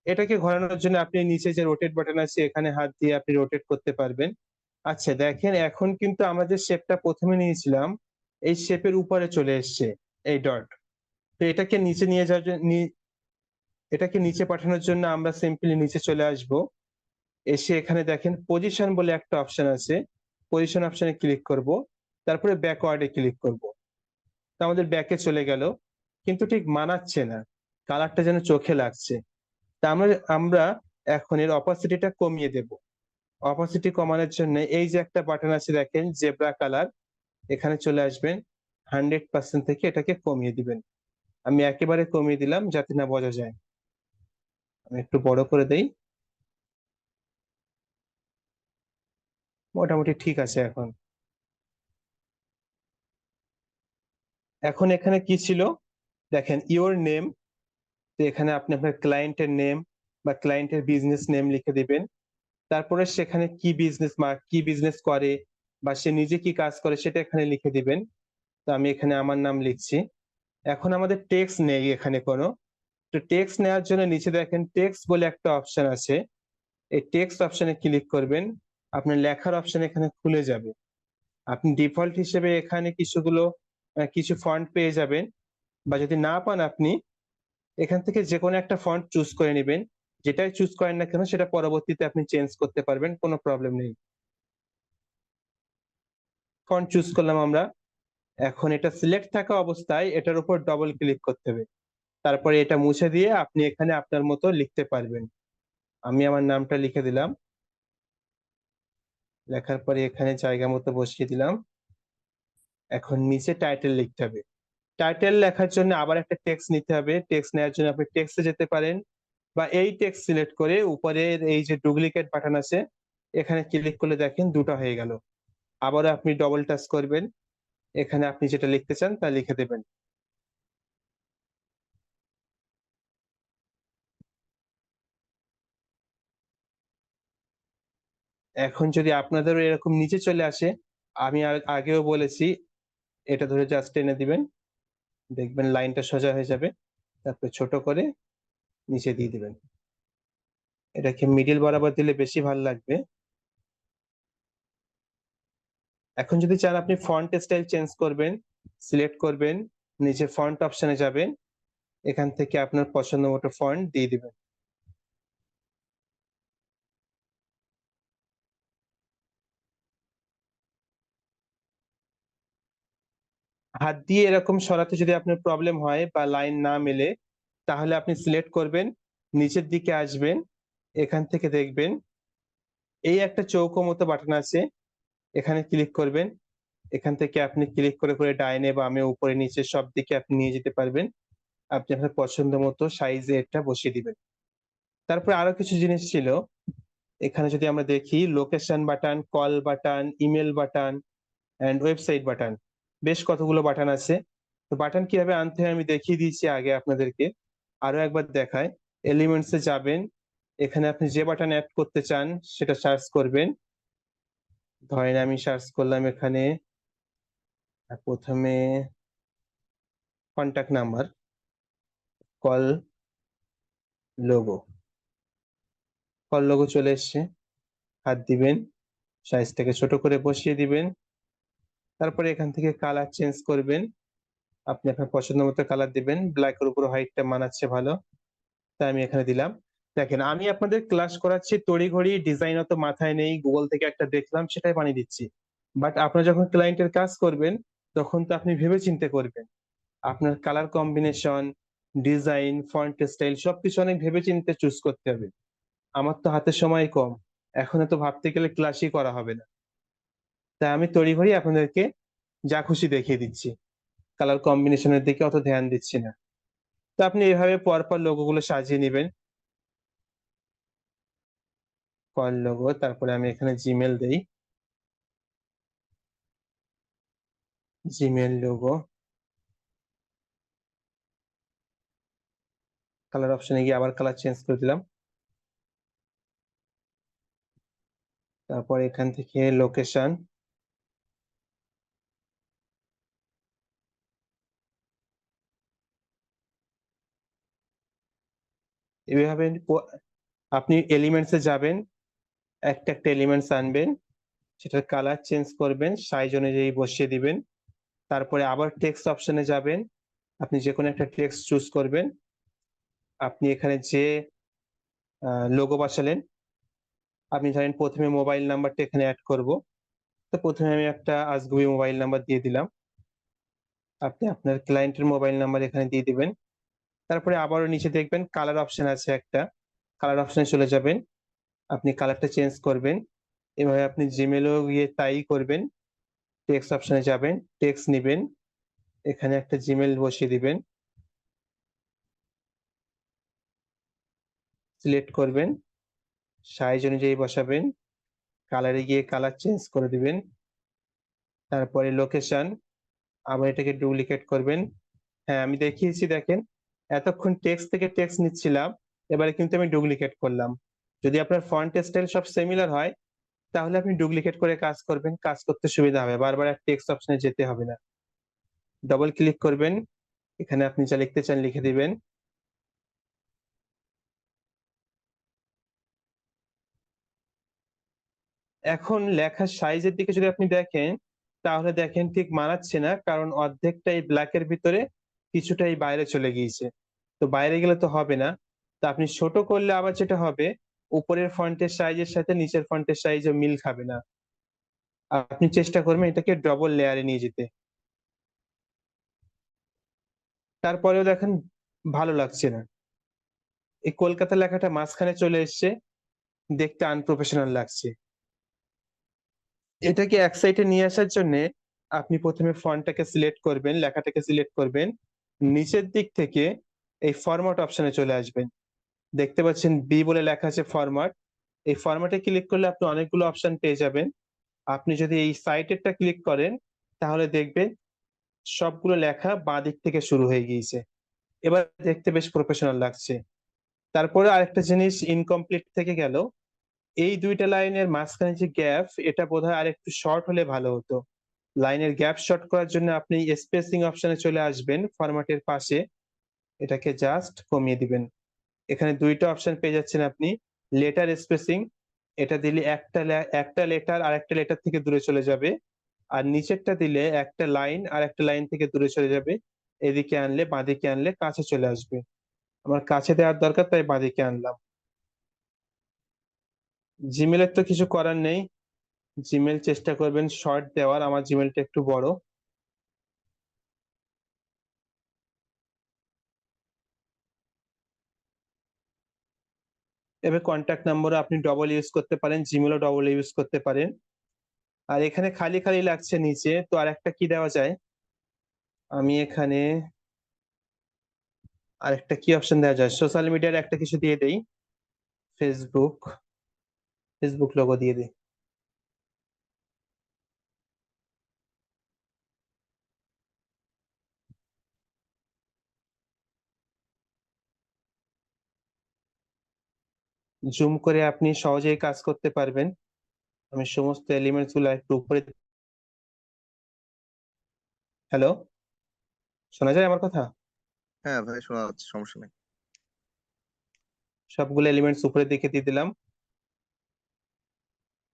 এটাকে ঘোরানোর জন্য আপনি নিচে যে রোটেট বাটন আছে এখানে হাত দিয়ে আপনি রোটেট করতে পারবেন। আচ্ছা দেখেন, এখন কিন্তু আমরা যে শেপটা প্রথমে নিয়েছিলাম এই শেপের উপরে চলে এসেছে এই ডট। তো এটাকে নিচে নিয়ে যাওয়ার জন্য এটাকে নিচে পাঠানোর জন্য আমরা সিম্পলি নিচে চলে আসব, এসে এখানে দেখেন পজিশন বলে একটা অপশন আছে, পজিশন অপশনে ক্লিক করব। তারপরে ব্যাকওয়ার্ডে ক্লিক করব। তো আমাদের ব্যাকে চলে গেল, কিন্তু ঠিক মানাচ্ছে না, কালারটা যেন চোখে লাগছে। তা আমরা আমরা এখন এর অপাসিটিটা কমিয়ে দেব। অপাসিটি কমানোর জন্য এই যে একটা বাটন আছে দেখেন, জেব্রা কালার, এখানে চলে আসবেন, 100% থেকে এটাকে কমিয়ে দিবেন। আমি একেবারে কমিয়ে দিলাম যাতে না বোঝা যায়। আমি একটু বড় করে দেই, মোটামুটি ঠিক আছে এখন। এখন এখানে কি ছিল দেখেন, ইওর নেম। তো এখানে আপনি আপনার ক্লায়েন্টের নেম বা ক্লায়েন্টের বিজনেস নেম লিখে দিবেন। তারপরে সেখানে কি বিজনেস করে বা সে নিজে কি কাজ করে সেটা এখানে লিখে দিবেন। তো আমি এখানে আমার নাম লিখছি। এখন আমাদের টেক্সট নেই এখানে কোনো। তো টেক্সট নেওয়ার জন্য নিচে দেখেন টেক্সট বলে একটা অপশন আছে, এই টেক্সট অপশনে ক্লিক করবেন, আপনার লেখার অপশন এখানে খুলে যাবে। আপনি ডিফল্ট হিসেবে এখানে কিছু ফন্ট পেয়ে যাবেন, বা যদি না পান আপনি এখান থেকে যে কোনো একটা ফন্ট চুজ করে নেবেন। যেটাই চুজ করেন না কেন সেটা পরবর্তীতে আপনি চেঞ্জ করতে পারবেন, কোনো প্রবলেম নেই। ফন্ট চুজ করলাম আমরা। এখন এটা সিলেক্ট থাকা অবস্থায় এটার উপর ডবল ক্লিক করতে হবে। তারপরে এটা মুছে দিয়ে আপনি এখানে আপনার মতো লিখতে পারবেন। আমি আমার নামটা লিখে দিলাম, লেখার পরে এখানে জায়গা মতো বসিয়ে দিলাম। এখন নিচে টাইটেল লিখতে হবে। টাইটেল লেখার জন্য আবার একটা টেক্সট নিতে হবে। টেক্সট নেওয়ার জন্য আপনি টেক্সটে যেতে পারেন, বা এই টেক্সট সিলেক্ট করে উপরের এই যে ডুপ্লিকেট বাটন আছে এখানে ক্লিক করলে দেখেন দুটো হয়ে গেল। আবারও আপনি ডবল টাচ করবেন, এখানে আপনি যেটা লিখতে চান তা লিখে দেবেন। এখন যদি আপনাদেরও এরকম নিচে চলে আসে, আমি আগেও বলেছি, এটা ধরে জাস্ট টেনে দিবেন, দেখবেন লাইনটা সোজা হয়ে যাবে। তারপরে ছোট করে নিচে দিয়ে দিবেন। এটাকে মিডিল বরাবর দিলে বেশি ভালো লাগবে। এখন যদি চান আপনি ফন্ট স্টাইল চেঞ্জ করবেন, সিলেক্ট করবেন, নিচে ফন্ট অপশনে যাবেন, এখান থেকে আপনার পছন্দ মতো ফন্ট দিয়ে দিবেন। হাত দিয়ে এরকম সরাতে যদি আপনার প্রবলেম হয় বা লাইন না মেলে, তাহলে আপনি সিলেক্ট করবেন, নিচের দিকে আসবেন, এখান থেকে দেখবেন এই একটা চৌকো মতো বাটন আছে, এখানে ক্লিক করবেন। এখান থেকে আপনি ক্লিক করে করে ডাইনে বামে উপরে নিচে সব দিকে আপনি নিয়ে যেতে পারবেন। আপনি আপনার পছন্দ মতো সাইজে এটা বসিয়ে দিবেন। তারপরে আরো কিছু জিনিস ছিল, এখানে যদি আমরা দেখি location button, call button, email button and website button, বেশ কতগুলো বাটন আছে। তো বাটন কিভাবে আনতে হয় আমি দেখিয়ে দিয়েছি আগে আপনাদেরকে, আরো একবার দেখায়। এলিমেন্টসে যাবেন, এখানে আপনি যে বাটন অ্যাড করতে চান সেটা সার্চ করবেন। ধরেন আমি সার্চ করলাম এখানে প্রথমে contact number, call logo, call logo চলে এসছে। হাত দিবেন, সাইজটাকে ছোট করে বসিয়ে দিবেন। তারপরে এখান থেকে কালার চেঞ্জ করবেন, আপনি আপনার পছন্দ মতো কালার দিবেন। ব্ল্যাকের উপর হোয়াইটটা মানাচ্ছে ভালো, তাই আমি এখানে দিলাম। দেখেন আমি আপনাদের ক্লাস করাচ্ছি তড়িঘড়ি, ডিজাইন অত মাথায় নেই, গুগল থেকে একটা দেখলাম সেটাই বানিয়ে দিচ্ছি। বাট আপনারা যখন ক্লায়েন্টের কাজ করবেন তখন তো আপনি ভেবে চিন্তে করবেন। আপনার colour combination, design, font style সবকিছু অনেক ভেবে চিন্তে চুজ করতে হবে। আমার তো হাতে সময় কম, এখন তো ভাবতে গেলে ক্লাসই করা হবে না, তাই আমি তড়িঘড়ি আপনাদেরকে যা খুশি দেখিয়ে দিচ্ছি, কালার কম্বিনেশনের দিকে অত ধ্যান দিচ্ছি না। তো আপনি এইভাবে পরপর লোগো গুলো সাজিয়ে নেবেন। কল লোগো, তারপরে আমি এখানে জিমেল দেই, জিমেল লোগো, কালার অপশনে গিয়ে আবার কালার চেঞ্জ করে দিলাম। তারপর এখান থেকে লোকেশন, এইভাবে আপনি এলিমেন্টসে যাবেন, একটা একটা এলিমেন্টস আনবেন, সেটার কালার চেঞ্জ করবেন, সাইজ অনুযায়ী বসিয়ে দিবেন। তারপরে আবার টেক্সট অপশনে যাবেন, আপনি যে কোনো একটা টেক্সট চুজ করবেন। আপনি এখানে যে লোগো বসালেন, আপনি ধরেন প্রথমে মোবাইল নাম্বারটা এখানে অ্যাড করব, তো প্রথমে আমি একটা আজগুবি মোবাইল নাম্বার দিয়ে দিলাম। আপনি আপনার ক্লায়েন্টের মোবাইল নাম্বার এখানে দিয়ে দিবেন। তারপরে আবারও নিচে দেখবেন কালার অপশন আছে একটা, কালার অপশনে চলে যাবেন। আপনি কালারটা চেঞ্জ করবেন। এভাবে আপনি জিমেলেও গিয়ে তাই করবেন। টেক্সট অপশনে যাবেন, টেক্সট নিবেন, এখানে একটা জিমেল বসিয়ে দিবেন, সিলেক্ট করবেন, সাইজ অনুযায়ী বসাবেন, কালারে গিয়ে কালার চেঞ্জ করে দিবেন। তারপরে লোকেশন, আবার এটাকে ডুপ্লিকেট করবেন। হ্যাঁ, আমি দেখিয়েছি দেখেন, এতক্ষণ টেক্সট থেকে টেক্সট নিচ্ছিলাম, এবারে কিন্তু আমি ডুপ্লিকেট করলাম। যদি আপনার ফন্ট স্টাইল সব সিমিলার হয় তাহলে আপনি ডুপ্লিকেট করে কাজ করবেন, কাজ করতে সুবিধা হবে, বারবার আর টেক্সট অপশনে যেতে হবে না। ডবল ক্লিক করবেন, এখানে আপনি যা লিখতে চান লিখে দিবেন। এখন লেখার সাইজের দিকে যদি আপনি দেখেন তাহলে দেখেন ঠিক মানাচ্ছে না, কারণ অর্ধেকটাই ব্ল্যাকের ভিতরে, কিছুটাই বাইরে চলে গিয়েছে। তো বাইরে গেলে তো হবে না। তো আপনি ছোট করলে আবার যেটা হবে, উপরের ফন্টের সাইজের সাথে নিচের ফন্টের সাইজও মিল খাবে না। আপনি চেষ্টা করবেন এটাকে ডবল লেয়ারে নিয়ে যেতে। তারপরেও দেখেন ভালো লাগছে না, এই কলকাতা লেখাটা মাঝখানে চলে এসছে, দেখতে আনপ্রফেশনাল লাগছে। এটাকে এক সাইডে নিয়ে আসার জন্য আপনি প্রথমে ফন্টটাকে সিলেক্ট করবেন, লেখাটাকে সিলেক্ট করবেন, নিচের দিক থেকে এই ফরম্যাট অপশনে চলে আসবেন। দেখতে পাচ্ছেন বি বলে লেখা আছে ফরম্যাট। এই ফরম্যাটে ক্লিক করলে আপনি অনেকগুলো অপশন পেয়ে যাবেন। আপনি যদি এই সাইটেরটা ক্লিক করেন তাহলে দেখবেন সবগুলো লেখা বাঁ দিক থেকে শুরু হয়ে গিয়েছে। এবার দেখতে বেশ প্রফেশনাল লাগছে। তারপরে আরেকটা জিনিস ইনকমপ্লিট থেকে গেল, এই দুইটা লাইনের মাঝখানে যে গ্যাপ, এটা বোধহয় আরেকটু শর্ট হলে ভালো হতো। লাইনের গ্যাপ শর্ট করার জন্য আপনি স্পেসিং অপশনে চলে আসবেন ফরম্যাটের পাশে, এটাকে জাস্ট কমিয়ে দিবেন। এখানে দুইটা অপশন পেয়ে যাচ্ছেন আপনি, লেটার স্পেসিং, এটা দিলে একটা লেটার আর একটা লেটার থেকে দূরে চলে যাবে, আর নিচেরটা দিলে একটা লাইন আর একটা লাইন থেকে দূরে চলে যাবে। এদিকে আনলে বাঁদিকে আনলে কাছে চলে আসবে। আমার কাছে দেওয়ার দরকার তাই বাঁদিকে আনলাম। জিমেলের তো কিছু করার নেই, জিমেল চেষ্টা করবেন শর্ট দেওয়ার, আমার জিমেলটা একটু বড়। এবার কন্ট্যাক্ট নাম্বারও আপনি ডবল ইউজ করতে পারেন, জিমেলও ডবল ইউজ করতে পারেন। আর এখানে খালি খালি লাগছে নিচে, তো আর একটা কি দেওয়া যায়, আমি এখানে আরেকটা কি অপশন দেওয়া যায়, সোশ্যাল মিডিয়ার একটা কিছু দিয়ে দেই, ফেসবুক, ফেসবুক লোগো দিয়ে দিই। জুম করে আপনি সহজেই কাজ করতে পারবেন। আমি সমস্ত এলিমেন্টস গুলো একটু উপরে, হ্যালো, শোনা যায় আমার কথা? হ্যাঁ ভাই, শোনা যাচ্ছে, সমস্যা নেই। সবগুলো এলিমেন্টস উপরের দিকে দিয়ে দিলাম।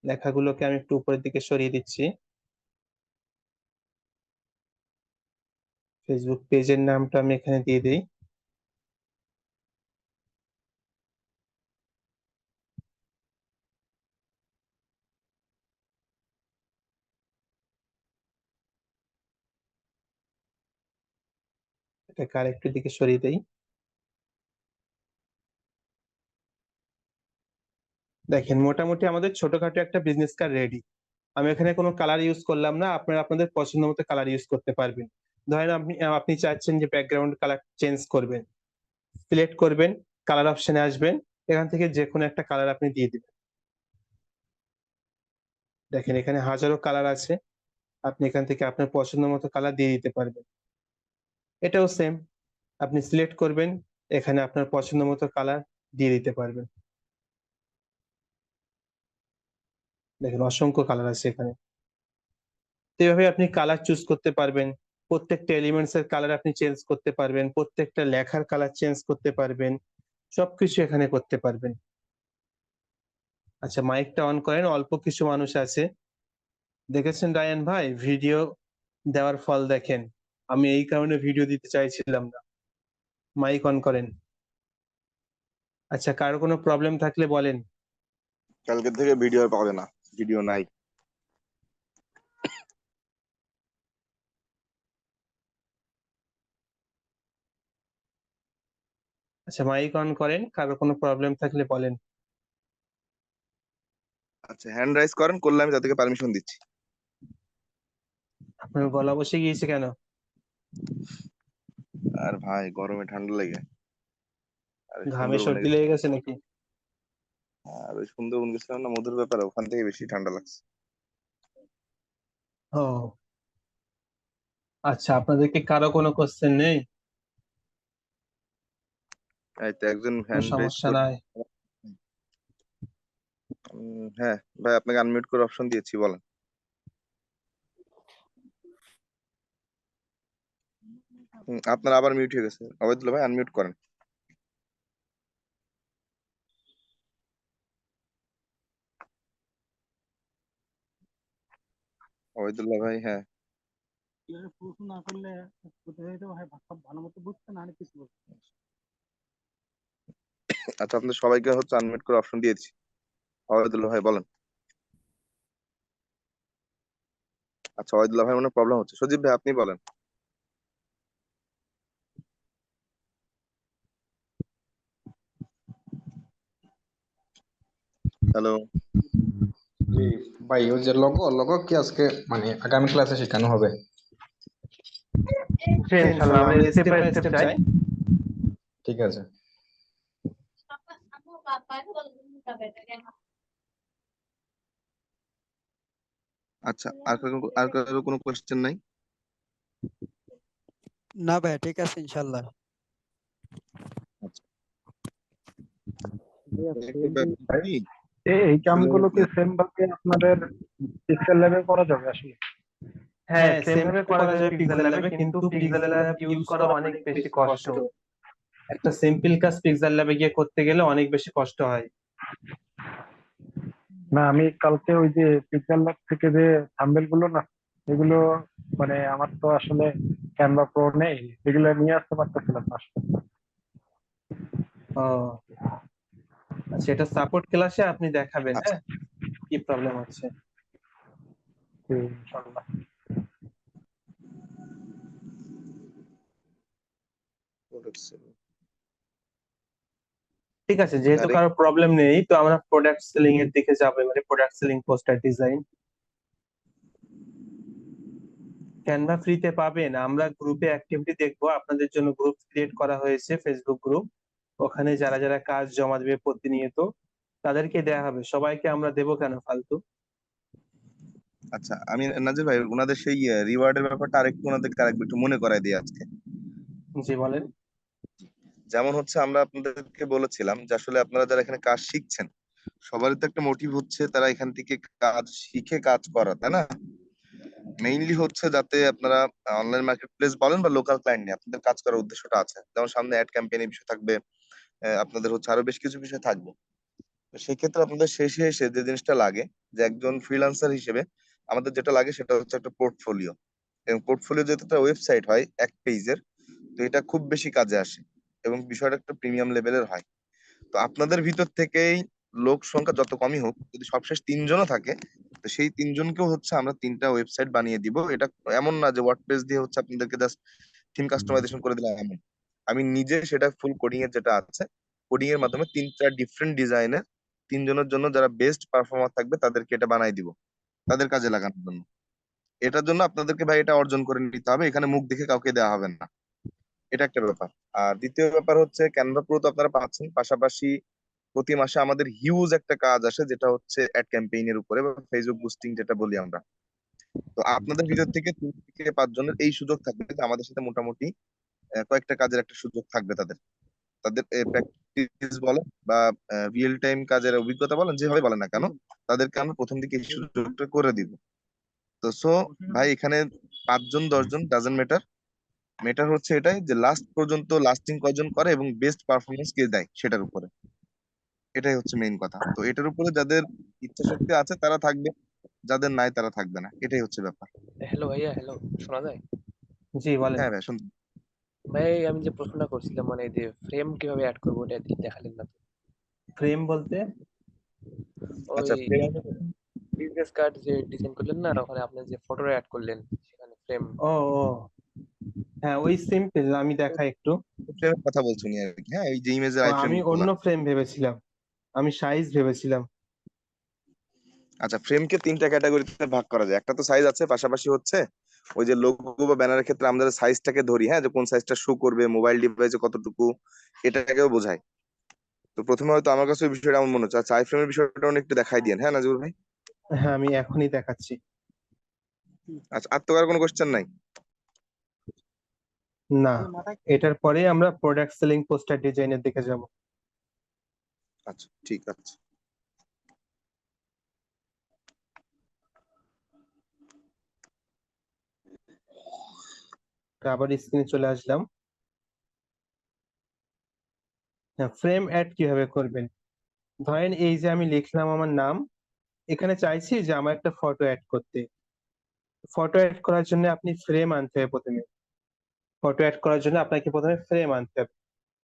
লেখাগুলোকে আমি একটু উপরের দিকে সরিয়ে দিচ্ছি। ফেসবুক পেজের নামটা আমি এখানে দিয়ে দিই। এটাকে আরেকটু দিকে সরিয়ে দেই। দেখেন মোটামুটি আমাদের ছোটখাটো একটা বিজনেস কার্ড রেডি। আমি এখানে কোনো কালার ইউজ করলাম না, আপনারা আপনাদের পছন্দ মতো কালার ইউজ করতে পারবেন। ধরেন আপনি আপনি চাচ্ছেন যে ব্যাকগ্রাউন্ড কালার চেঞ্জ করবেন, সিলেক্ট করবেন, কালার অপশনে আসবেন, এখান থেকে যে কোনো একটা কালার আপনি দিয়ে দিবেন। দেখেন এখানে হাজারো কালার আছে, আপনি এখান থেকে আপনার পছন্দ মতো কালার দিয়ে দিতে পারবেন। এটাও সেম, আপনি সিলেক্ট করবেন, এখানে আপনার পছন্দ মতো কালার দিয়ে দিতে পারবেন। দেখেন অসংখ্য কালার আছে এখানে। তো এভাবে আপনি কালার চুজ করতে পারবেন, প্রত্যেকটা এলিমেন্টস এর কালার আপনি চেঞ্জ করতে পারবেন, প্রত্যেকটা লেখার কালার চেঞ্জ করতে পারবেন, সবকিছু এখানে করতে পারবেন। আচ্ছা, মাইকটা অন করেন, অল্প কিছু মানুষ আছে। দেখেছেন রায়ান ভাই, ভিডিও দেওয়ার ফল দেখেন। আমি এই কারণে ভিডিও দিতে চাইছিলাম না। মাইক অন করেন। আচ্ছা, কারো কোনো প্রবলেম থাকলে বলেন। কালকে থেকে ভিডিও আর পাবে না, ভিডিও নাই। আচ্ছা, মাইক অন করেন, কারো কোনো প্রবলেম থাকলে বলেন। আচ্ছা, হ্যান্ড রাইজ করেন, করলে আমি তাদেরকে পারমিশন দিচ্ছি। আপনার গলা বসে গিয়েছে কেন? আর ভাই গরমে ঠান্ডা লেগে, আর ঘামে সুন্দরবনে সর্দি গেছি। লেগে গেছে নাকি? আর ওই সুন্দরবন গেছিলাম না, মধুর ব্যাপারে, ওখান থেকে বেশি ঠান্ডা লাগছে। ও আচ্ছা, আপনাদেরকে কারো কোনো কোশ্চেন নেই? এই তো একজন কোনো হ্যান্ড রাইজ সমস্যা করে। নাই? হ্যাঁ ভাই, আপনাকে আনমিউট করে অপশন দিয়েছি, বলেন। আপনার আবার মিউট হয়ে গেছে, অবৈদুল্লাহ ভাই আনমিউট করেন। অবৈদুল্লাহ ভাই, হ্যাঁ। প্রশ্ন না করলে প্রতিযোগিতা ভাই ভালো মতো বুঝতে না হলে কিছু বলতে। আচ্ছা, আপনাদের সবাইকে হচ্ছে আনমিউট করে অপশন দিয়েছি। অবৈদুল্লাহ ভাই বলেন। আচ্ছা, অবৈদুল্লাহ ভাই মনে প্রবলেম হচ্ছে, সজীব ভাই আপনি বলেন। হ্যালো। জি ভাই, ওই যে লগো লগো কি আজকে মানে আগামী ক্লাসে শেখানো হবে? ইনশাল্লাহ আমরা স্টেপ বাই স্টেপ যাই। ঠিক আছে। আচ্ছা, আর কারো কোনো কোয়েশ্চেন নাই? না ভাই, ঠিক আছে ইনশাল্লাহ। আচ্ছা, একটা ব্যাপার কি, এই আসলে কামগুলো কি সেম ভাবে আপনাদের পিক্সেল ল্যাবে করা যাবে আসলে? হ্যাঁ, সেম ভাবে করা যাবে পিক্সেল ল্যাবে, কিন্তু পিক্সেল ল্যাব ইউজ করা অনেক বেশি কষ্ট। একটা সিম্পল কাজ পিক্সেল ল্যাবে গিয়ে করতে গেলে অনেক বেশি কষ্ট হয়। না, আমি কালকে ওই যে পিক্সেল ল্যাব থেকে যে থাম্বনেল গুলো না, এগুলো মানে আমার তো আসলে ক্যানভা প্রো নেই, এগুলো নিয়ে আসতে পারতেছিলাম না আসলে। ও আচ্ছা, এটা সাপোর্ট ক্লাসে আপনি দেখাবেন, আচ্ছা, হ্যাঁ, কি প্রবলেম হচ্ছে। জি, ইনশাল্লাহ। ঠিক আছে, যেহেতু আরে কারো প্রবলেম নেই তো আমরা প্রোডাক্ট সেলিং এর দিকে যাবো, মানে product selling poster design. Canva ফ্রিতে পাবেন। আমরা গ্রুপে অ্যাক্টিভিটি দেখবো, আপনাদের জন্য গ্রুপ ক্রিয়েট করা হয়েছে, ফেসবুক গ্রুপ। ওখানে যারা যারা কাজ জমা দেবে প্রতিনিয়ত তাদেরকে দেয়া হবে। সবাইকে আমরা দেবো কেন ফালতু? আচ্ছা, আমি নাজির ভাই ওনাদের সেই রিওয়ার্ডের ব্যাপারটা আরেকটু ওনাদেরকে আরেকটু একটু মনে করাই দিই আজকে। জি বলেন। যেমন হচ্ছে আমরা আপনাদেরকে বলেছিলাম যে আসলে আপনারা যারা এখানে কাজ শিখছেন, সবারই তো একটা মোটিভ হচ্ছে তারা এখান থেকে কাজ শিখে কাজ করা, তাই না? মেইনলি হচ্ছে যাতে আপনারা অনলাইন মার্কেট প্লেস বলেন বা লোকাল ক্লায়েন্ট নিয়ে আপনাদের কাজ করার উদ্দেশ্যটা আছে। যেমন সামনে অ্যাড ক্যাম্পেইনের বিষয় থাকবে, আপনাদের হচ্ছে আরো বেশ কিছু বিষয় থাকবে। তো সেই ক্ষেত্রে আপনাদের শেষে এসে যে জিনিসটা লাগে, যে একজন ফ্রিল্যান্সার হিসেবে আমাদের যেটা লাগে সেটা হচ্ছে একটা পোর্টফোলিও। এবং পোর্টফোলিও যেহেতু একটা ওয়েবসাইট হয় এক পেজের, তো এটা খুব বেশি কাজে আসে এবং বিষয়টা একটা প্রিমিয়াম লেভেলের হয়। তো আপনাদের ভিতর থেকেই লোক সংখ্যা যত কমই হোক, যদি সবশেষ তিনজনও থাকে, তো সেই তিনজনকেও হচ্ছে আমরা তিনটা ওয়েবসাইট বানিয়ে দিব। এটা এমন না যে ওয়ার্ডপ্রেস দিয়ে হচ্ছে আপনাদেরকে জাস্ট থিম কাস্টমাইজেশন করে দিলাম, এমন। আমি নিজে সেটা ফুল কোডিং এর যেটা আছে, কোডিং এর মাধ্যমে তিনটা ডিফারেন্ট ডিজাইনের তিনজনের জন্য যারা বেস্ট পারফর্মার থাকবে তাদেরকে এটা বানাই দিব, তাদের কাজে লাগানোর জন্য। এটার জন্য আপনাদেরকে ভাই এটা অর্জন করে নিতে হবে, এখানে মুখ দেখে কাউকে দেওয়া হবে না। এটা একটা ব্যাপার। আর দ্বিতীয় ব্যাপার হচ্ছে ক্যানভা প্রো তো আপনারা পাচ্ছেন, পাশাপাশি প্রতি মাসে আমাদের হিউজ একটা কাজ আসে যেটা হচ্ছে অ্যাড ক্যাম্পেইনের উপরে বা ফেসবুক বুস্টিং যেটা বলি আমরা। তো আপনাদের ভিতর থেকে 3 থেকে 5 জনের এই সুযোগ থাকবে যে আমাদের সাথে মোটামুটি কয়েকটা কাজের একটা সুযোগ থাকবে তাদের। তাদের প্র্যাকটিস বলেন বা রিয়েল টাইম কাজের অভিজ্ঞতা বলেন, যেভাবে বলেন না কেন, তাদেরকে আমরা প্রথম দিকে এই সুযোগটা করে দিব। তো সো ভাই এখানে 5 জন 10 জন ডাজন্ট ম্যাটার, ম্যাটার হচ্ছে এটাই যে লাস্ট পর্যন্ত লাস্টিং কজন করে এবং বেস্ট পারফরমেন্স কে দেয় সেটার উপরে। এটাই হচ্ছে মেইন কথা। তো এটার উপরে যাদের ইচ্ছা শক্তি আছে তারা থাকবে, যাদের নাই তারা থাকবে না, এটাই হচ্ছে ব্যাপার। হ্যালো ভাইয়া, হ্যালো, শোনা যায়? জি বলেন। হ্যাঁ ভাই, শুনতে। ভাই আমি যে প্রশ্নটা করছিলাম, মানে এই যে ফ্রেম কিভাবে অ্যাড করবো এটা দেখালেন না তো। ফ্রেম বলতে? ওই আচ্ছা, বিজনেস কার্ড যে ডিজাইন করলেন না, ওখানে আপনি যে ফটোটা অ্যাড করলেন সেখানে ফ্রেম। ও ও হ্যাঁ ওই সিম্পল, আমি দেখাই একটু। ফ্রেমের কথা বলছি উনি আর কি, হ্যাঁ ওই যে ইমেজের আই ফ্রেম আমি গুলা। অন্য ফ্রেম ভেবেছিলাম, আমি সাইজ ভেবেছিলাম। আচ্ছা, ফ্রেমকে তিনটা ক্যাটাগরিতে ভাগ করা যায়। একটা তো সাইজ আছে, পাশাপাশি হচ্ছে ওই যে লোগো বা ব্যানারের ক্ষেত্রে আমরা সাইজটাকে ধরি, হ্যাঁ, যে কোন সাইজটা শো করবে মোবাইল ডিভাইসে কতটুকু, এটাকেও বোঝায়। তো প্রথমে হয়তো আমার কাছে ওই বিষয়টা এমন মনে হচ্ছে। আচ্ছা, আই ফ্রেমের বিষয়টা একটু দেখাই দিন, হ্যাঁ নাজিবুল ভাই। হ্যাঁ আমি এখনই দেখাচ্ছি। আচ্ছা, আর তো আর কোনো কোশ্চেন নাই? না, এটার পরে আমরা প্রোডাক্ট সেলিং পোস্টার ডিজাইনের দিকে যাব। আচ্ছা ঠিক আছে। আবার স্ক্রিনে চলে আসলাম। হ্যাঁ, ফ্রেম অ্যাড কিভাবে করবেন? ধরেন এই যে আমি লিখলাম আমার নাম, এখানে চাইছি যে আমার একটা ফটো অ্যাড করতে। ফটো অ্যাড করার জন্য আপনি ফ্রেম আনতে হবে প্রথমে। ফটো অ্যাড করার জন্য আপনাকে প্রথমে ফ্রেম আনতে হবে।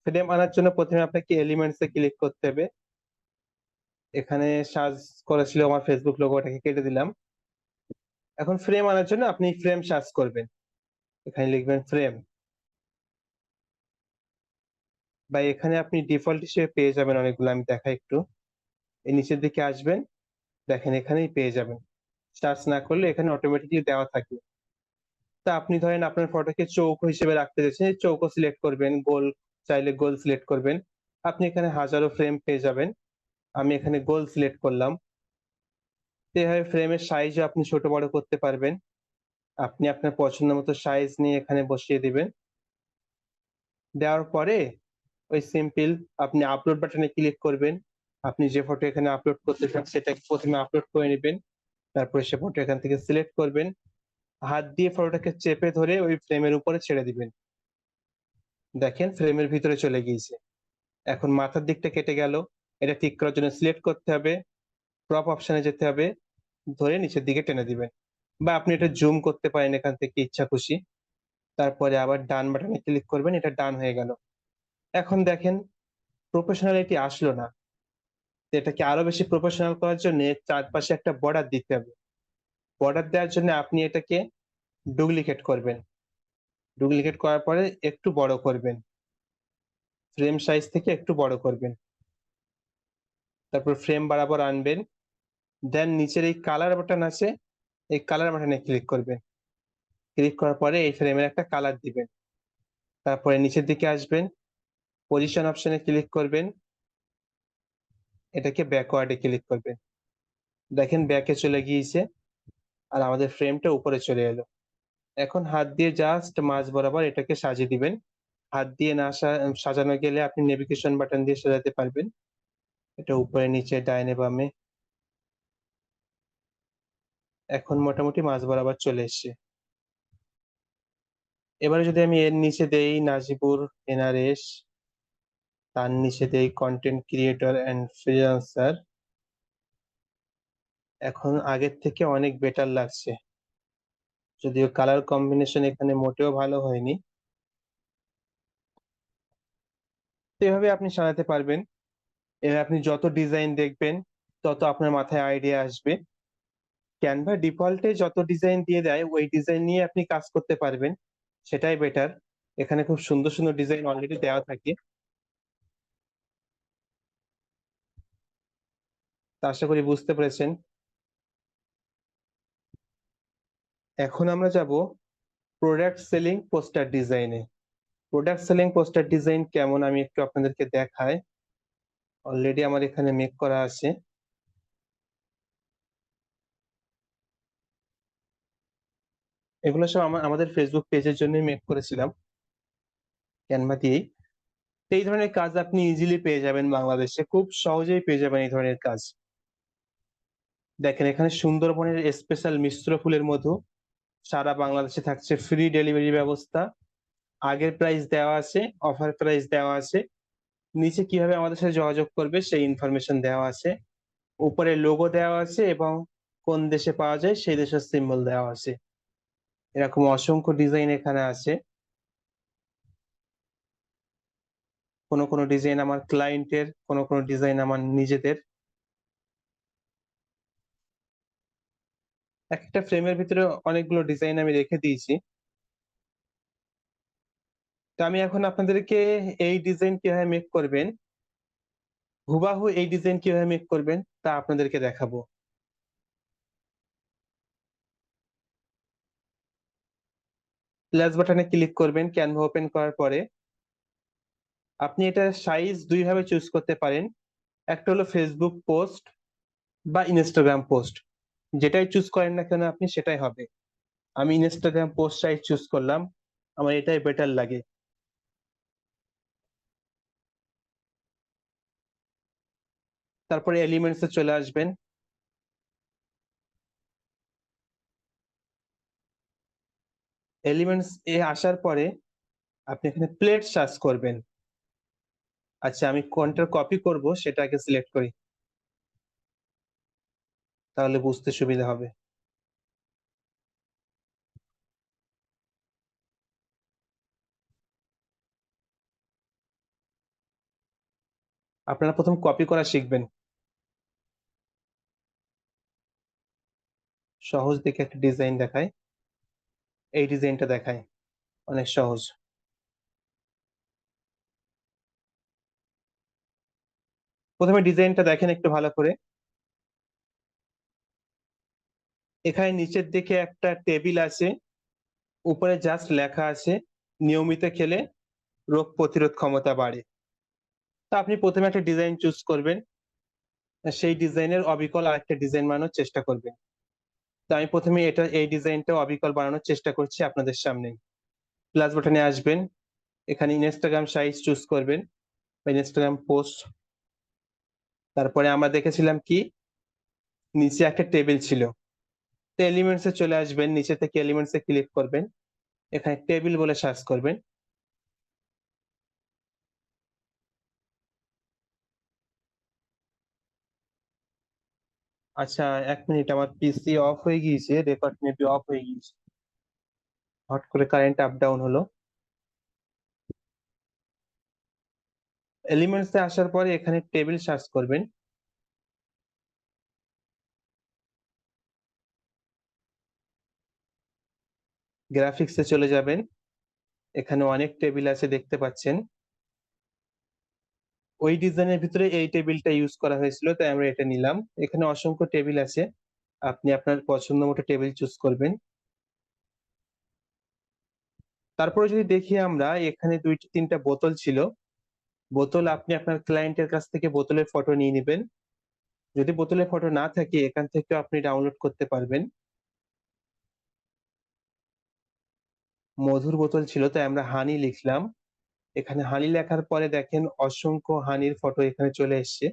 ফ্রেম আনার জন্য প্রথমে আপনাকে এলিমেন্টস এ ক্লিক করতে হবে। এখানে সার্চ করা ছিল আমার ফেসবুক লোগো, ওটাকে কেটে দিলাম। এখন ফ্রেম আনার জন্য আপনি ফ্রেম সার্চ করবেন, এখানে লিখবেন ফ্রেম, বা এখানে আপনি ডিফল্ট হিসেবে পেয়ে যাবেন অনেকগুলো, আমি দেখাই একটু। এই নিচের দিকে আসবেন, দেখেন এখানেই পেয়ে যাবেন। সার্চ না করলে এখানে অটোমেটিকলি দেওয়া থাকে। তা আপনি ধরেন আপনার ফটোকে চৌকো হিসেবে রাখতে চাইছেন, এই চৌকো সিলেক্ট করবেন, গোল চাইলে গোল সিলেক্ট করবেন। আপনি এখানে হাজারো ফ্রেম পেয়ে যাবেন। আমি এখানে গোল সিলেক্ট করলাম। তো এভাবে ফ্রেমের সাইজও আপনি ছোট বড় করতে পারবেন। আপনি আপনার পছন্দ মতো সাইজ নিয়ে এখানে বসিয়ে দিবেন। দেওয়ার পরে ওই সিম্পল আপনি আপলোড বাটনে ক্লিক করবেন। আপনি যে ফটো এখানে আপলোড করতে চান সেটাকে প্রথমে আপলোড করে নেবেন। তারপরে সে ফটো এখান থেকে সিলেক্ট করবেন। হাত দিয়ে ফটোটাকে চেপে ধরে ওই ফ্রেমের উপরে ছেড়ে দিবেন। দেখেন ফ্রেমের ভিতরে চলে গিয়েছে। এখন মাথার দিকটা কেটে গেল। এটা ঠিক করার জন্য সিলেক্ট করতে হবে, ক্রপ অপশনে যেতে হবে, ধরে নিচের দিকে টেনে দিবেন। বা আপনি এটা জুম করতে পারেন এখান থেকে ইচ্ছা খুশি। তারপরে আবার ডান বাটনে ক্লিক করবেন, এটা ডান হয়ে গেল। এখন দেখেন প্রফেশনালিটি আসলো না। তো এটাকে আরো বেশি প্রফেশনাল করার জন্য এর চারপাশে একটা বর্ডার দিতে হবে। বর্ডার দেওয়ার জন্য আপনি এটাকে ডুপ্লিকেট করবেন। ডুপ্লিকেট করার পরে একটু বড় করবেন, ফ্রেম সাইজ থেকে একটু বড় করবেন। তারপর ফ্রেম বরাবর আনবেন। দেন নিচের এই কালার বাটন আছে, এই কালার বাটনে ক্লিক করবেন। ক্লিক করার পরে এই ফ্রেমের একটা কালার দিবেন। তারপরে নিচের দিকে আসবেন, পজিশন অপশনে ক্লিক করবেন, এটাকে ব্যাকওয়ার্ডে ক্লিক করবেন। দেখেন ব্যাকে চলে গিয়েছে, আর আমাদের ফ্রেমটা উপরে চলে এলো। এখন হাত দিয়ে জাস্ট মাঝ বরাবর এটাকে সাজিয়ে দিবেন। হাত দিয়ে না সাজানো গেলে আপনি নেভিগেশন বাটন দিয়ে সাজাতে পারবেন। এটা উপরে নিচে ডাইনে বামে। এখন মোটামুটি মাঝ বরাবর চলে এসছে। এবারে যদি আমি এর নিচে দেই নাজিবুর এনআরএস, তার নিচে দেই কন্টেন্ট ক্রিয়েটর এন্ড ফ্রিল্যান্সার, এখন আগের থেকে অনেক বেটার লাগছে। যদিও কালার কম্বিনেশন এখানে মোটেও ভালো হয়নি। তো এভাবে আপনি সাজাতে পারবেন। এর আপনি যত ডিজাইন দেখবেন তত আপনার মাথায় আইডিয়া আসবে। ক্যানভা ডিফল্টে যত ডিজাইন দিয়ে দেয় ওই ডিজাইন নিয়ে আপনি কাজ করতে পারবেন, সেটাই বেটার। এখানে খুব সুন্দর সুন্দর ডিজাইন অলরেডি দেওয়া থাকে। তা আশা করি বুঝতে পেরেছেন। এখন আমরা যাব প্রোডাক্ট সেলিং পোস্টার ডিজাইনে। প্রোডাক্ট সেলিং পোস্টার ডিজাইন কেমন আমি একটু আপনাদেরকে দেখাই। অলরেডি আমার এখানে মেক করা আছে। এগুলো সব আমাদের ফেসবুক পেজের জন্য মেক করেছিলাম ক্যানভা দিয়েই। তো এই ধরনের কাজ আপনি ইজিলি পেয়ে যাবেন, বাংলাদেশে খুব সহজেই পেয়ে যাবেন এই ধরনের কাজ। দেখেন এখানে সুন্দরবনের স্পেশাল মিশ্র ফুলের মধু, সারা বাংলাদেশে থাকছে ফ্রি ডেলিভারি ব্যবস্থা। আগের প্রাইস দেওয়া আছে, অফার প্রাইস দেওয়া আছে। নিচে কিভাবে আমাদের সাথে যোগাযোগ করবে সেই ইনফরমেশন দেওয়া আছে। উপরে লোগো দেওয়া আছে এবং কোন দেশে পাওয়া যায় সেই দেশের সিম্বল দেওয়া আছে। এরকম অসংখ্য ডিজাইন এখানে আছে। কোনো কোনো ডিজাইন আমার ক্লায়েন্টের, কোনো কোনো ডিজাইন আমার নিজেদের। একটা ফ্রেমের ভিতরে অনেকগুলো ডিজাইন আমি রেখে দিয়েছি। তো আমি এখন আপনাদেরকে এই ডিজাইন কিভাবে মেক করবেন, হুবাহু এই ডিজাইন কিভাবে মেক করবেন তা আপনাদেরকে দেখাবো। প্লাস বাটনে ক্লিক করবেন ক্যানভা ওপেন করার পরে। আপনি এটা সাইজ দুই ভাবে চুজ করতে পারেন। একটা হলো ফেসবুক পোস্ট বা ইনস্টাগ্রাম পোস্ট, যেটাই চুজ করেন না কেন আপনি সেটাই হবে। আমি ইনস্টাগ্রাম পোস্ট সাইজ চুজ করলাম, আমার এটাই বেটার লাগে। তারপরে এলিমেন্টসে চলে আসবেন। এলিমেন্টস এ আসার পরে আপনি এখানে প্লেট সার্চ করবেন। আচ্ছা, আমি কোনটা কপি করব সেটা আগে সিলেক্ট করি, তাহলে বুঝতে সুবিধা হবে। আপনারা প্রথম কপি করা শিখবেন। সহজ দেখে একটা ডিজাইন দেখায়, এই ডিজাইনটা দেখায়, অনেক সহজ। প্রথমে ডিজাইনটা দেখেন একটু ভালো করে। এখানে নিচের দিকে একটা টেবিল আছে, উপরে জাস্ট লেখা আছে নিয়মিত খেলে রোগ প্রতিরোধ ক্ষমতা বাড়ে। তা আপনি প্রথমে একটা ডিজাইন চুজ করবেন, সেই ডিজাইনের অবিকল আরেকটা ডিজাইন বানানোর চেষ্টা করবেন। তো আমি প্রথমে এই ডিজাইনটা অবিকল বানানোর চেষ্টা করছি আপনাদের সামনে। প্লাস বাটনে আসবেন, এখানে ইনস্টাগ্রাম সাইজ চুজ করবেন বা ইনস্টাগ্রাম পোস্ট। তারপরে আমরা দেখেছিলাম কি নিচে একটা টেবিল ছিল, তো এলিমেন্টস এ চলে আসবেন, নিচে থেকে এলিমেন্টস এ ক্লিক করবেন, এখানে টেবিল বলে সার্চ করবেন। আচ্ছা, 1 মিনিট, আমার পিসি অফ হয়ে গিয়েছে, রেকর্ড মেবি অফ হয়ে গিয়েছে, হট করে কারেন্ট আপ ডাউন হলো। এলিমেন্টস এ আসার পরে এখানে টেবিল সার্চ করবেন। গ্রাফিক্স এ চলে যাবেন, এখানে অনেক টেবিল আছে দেখতে পাচ্ছেন। ওই ডিজাইনের ভিতরে এই টেবিলটা ইউজ করা হয়েছিল, তাই আমরা এটা নিলাম। এখানে অসংখ্য টেবিল আছে, আপনি আপনার পছন্দ মতো টেবিল চুজ করবেন। তারপরে যদি দেখি আমরা এখানে 2-3টা বোতল ছিল, বোতল আপনি আপনার ক্লায়েন্টের কাছ থেকে বোতলের ফটো নিয়ে নেবেন। যদি বোতলের ফটো না থাকে এখান থেকে আপনি ডাউনলোড করতে পারবেন। মধুর বোতল ছিল তাই আমরা হানি লিখলাম। এখানে হানি লেখার পরে দেখেন অসংখ্য হানির ফটো এখানে চলে এসেছে।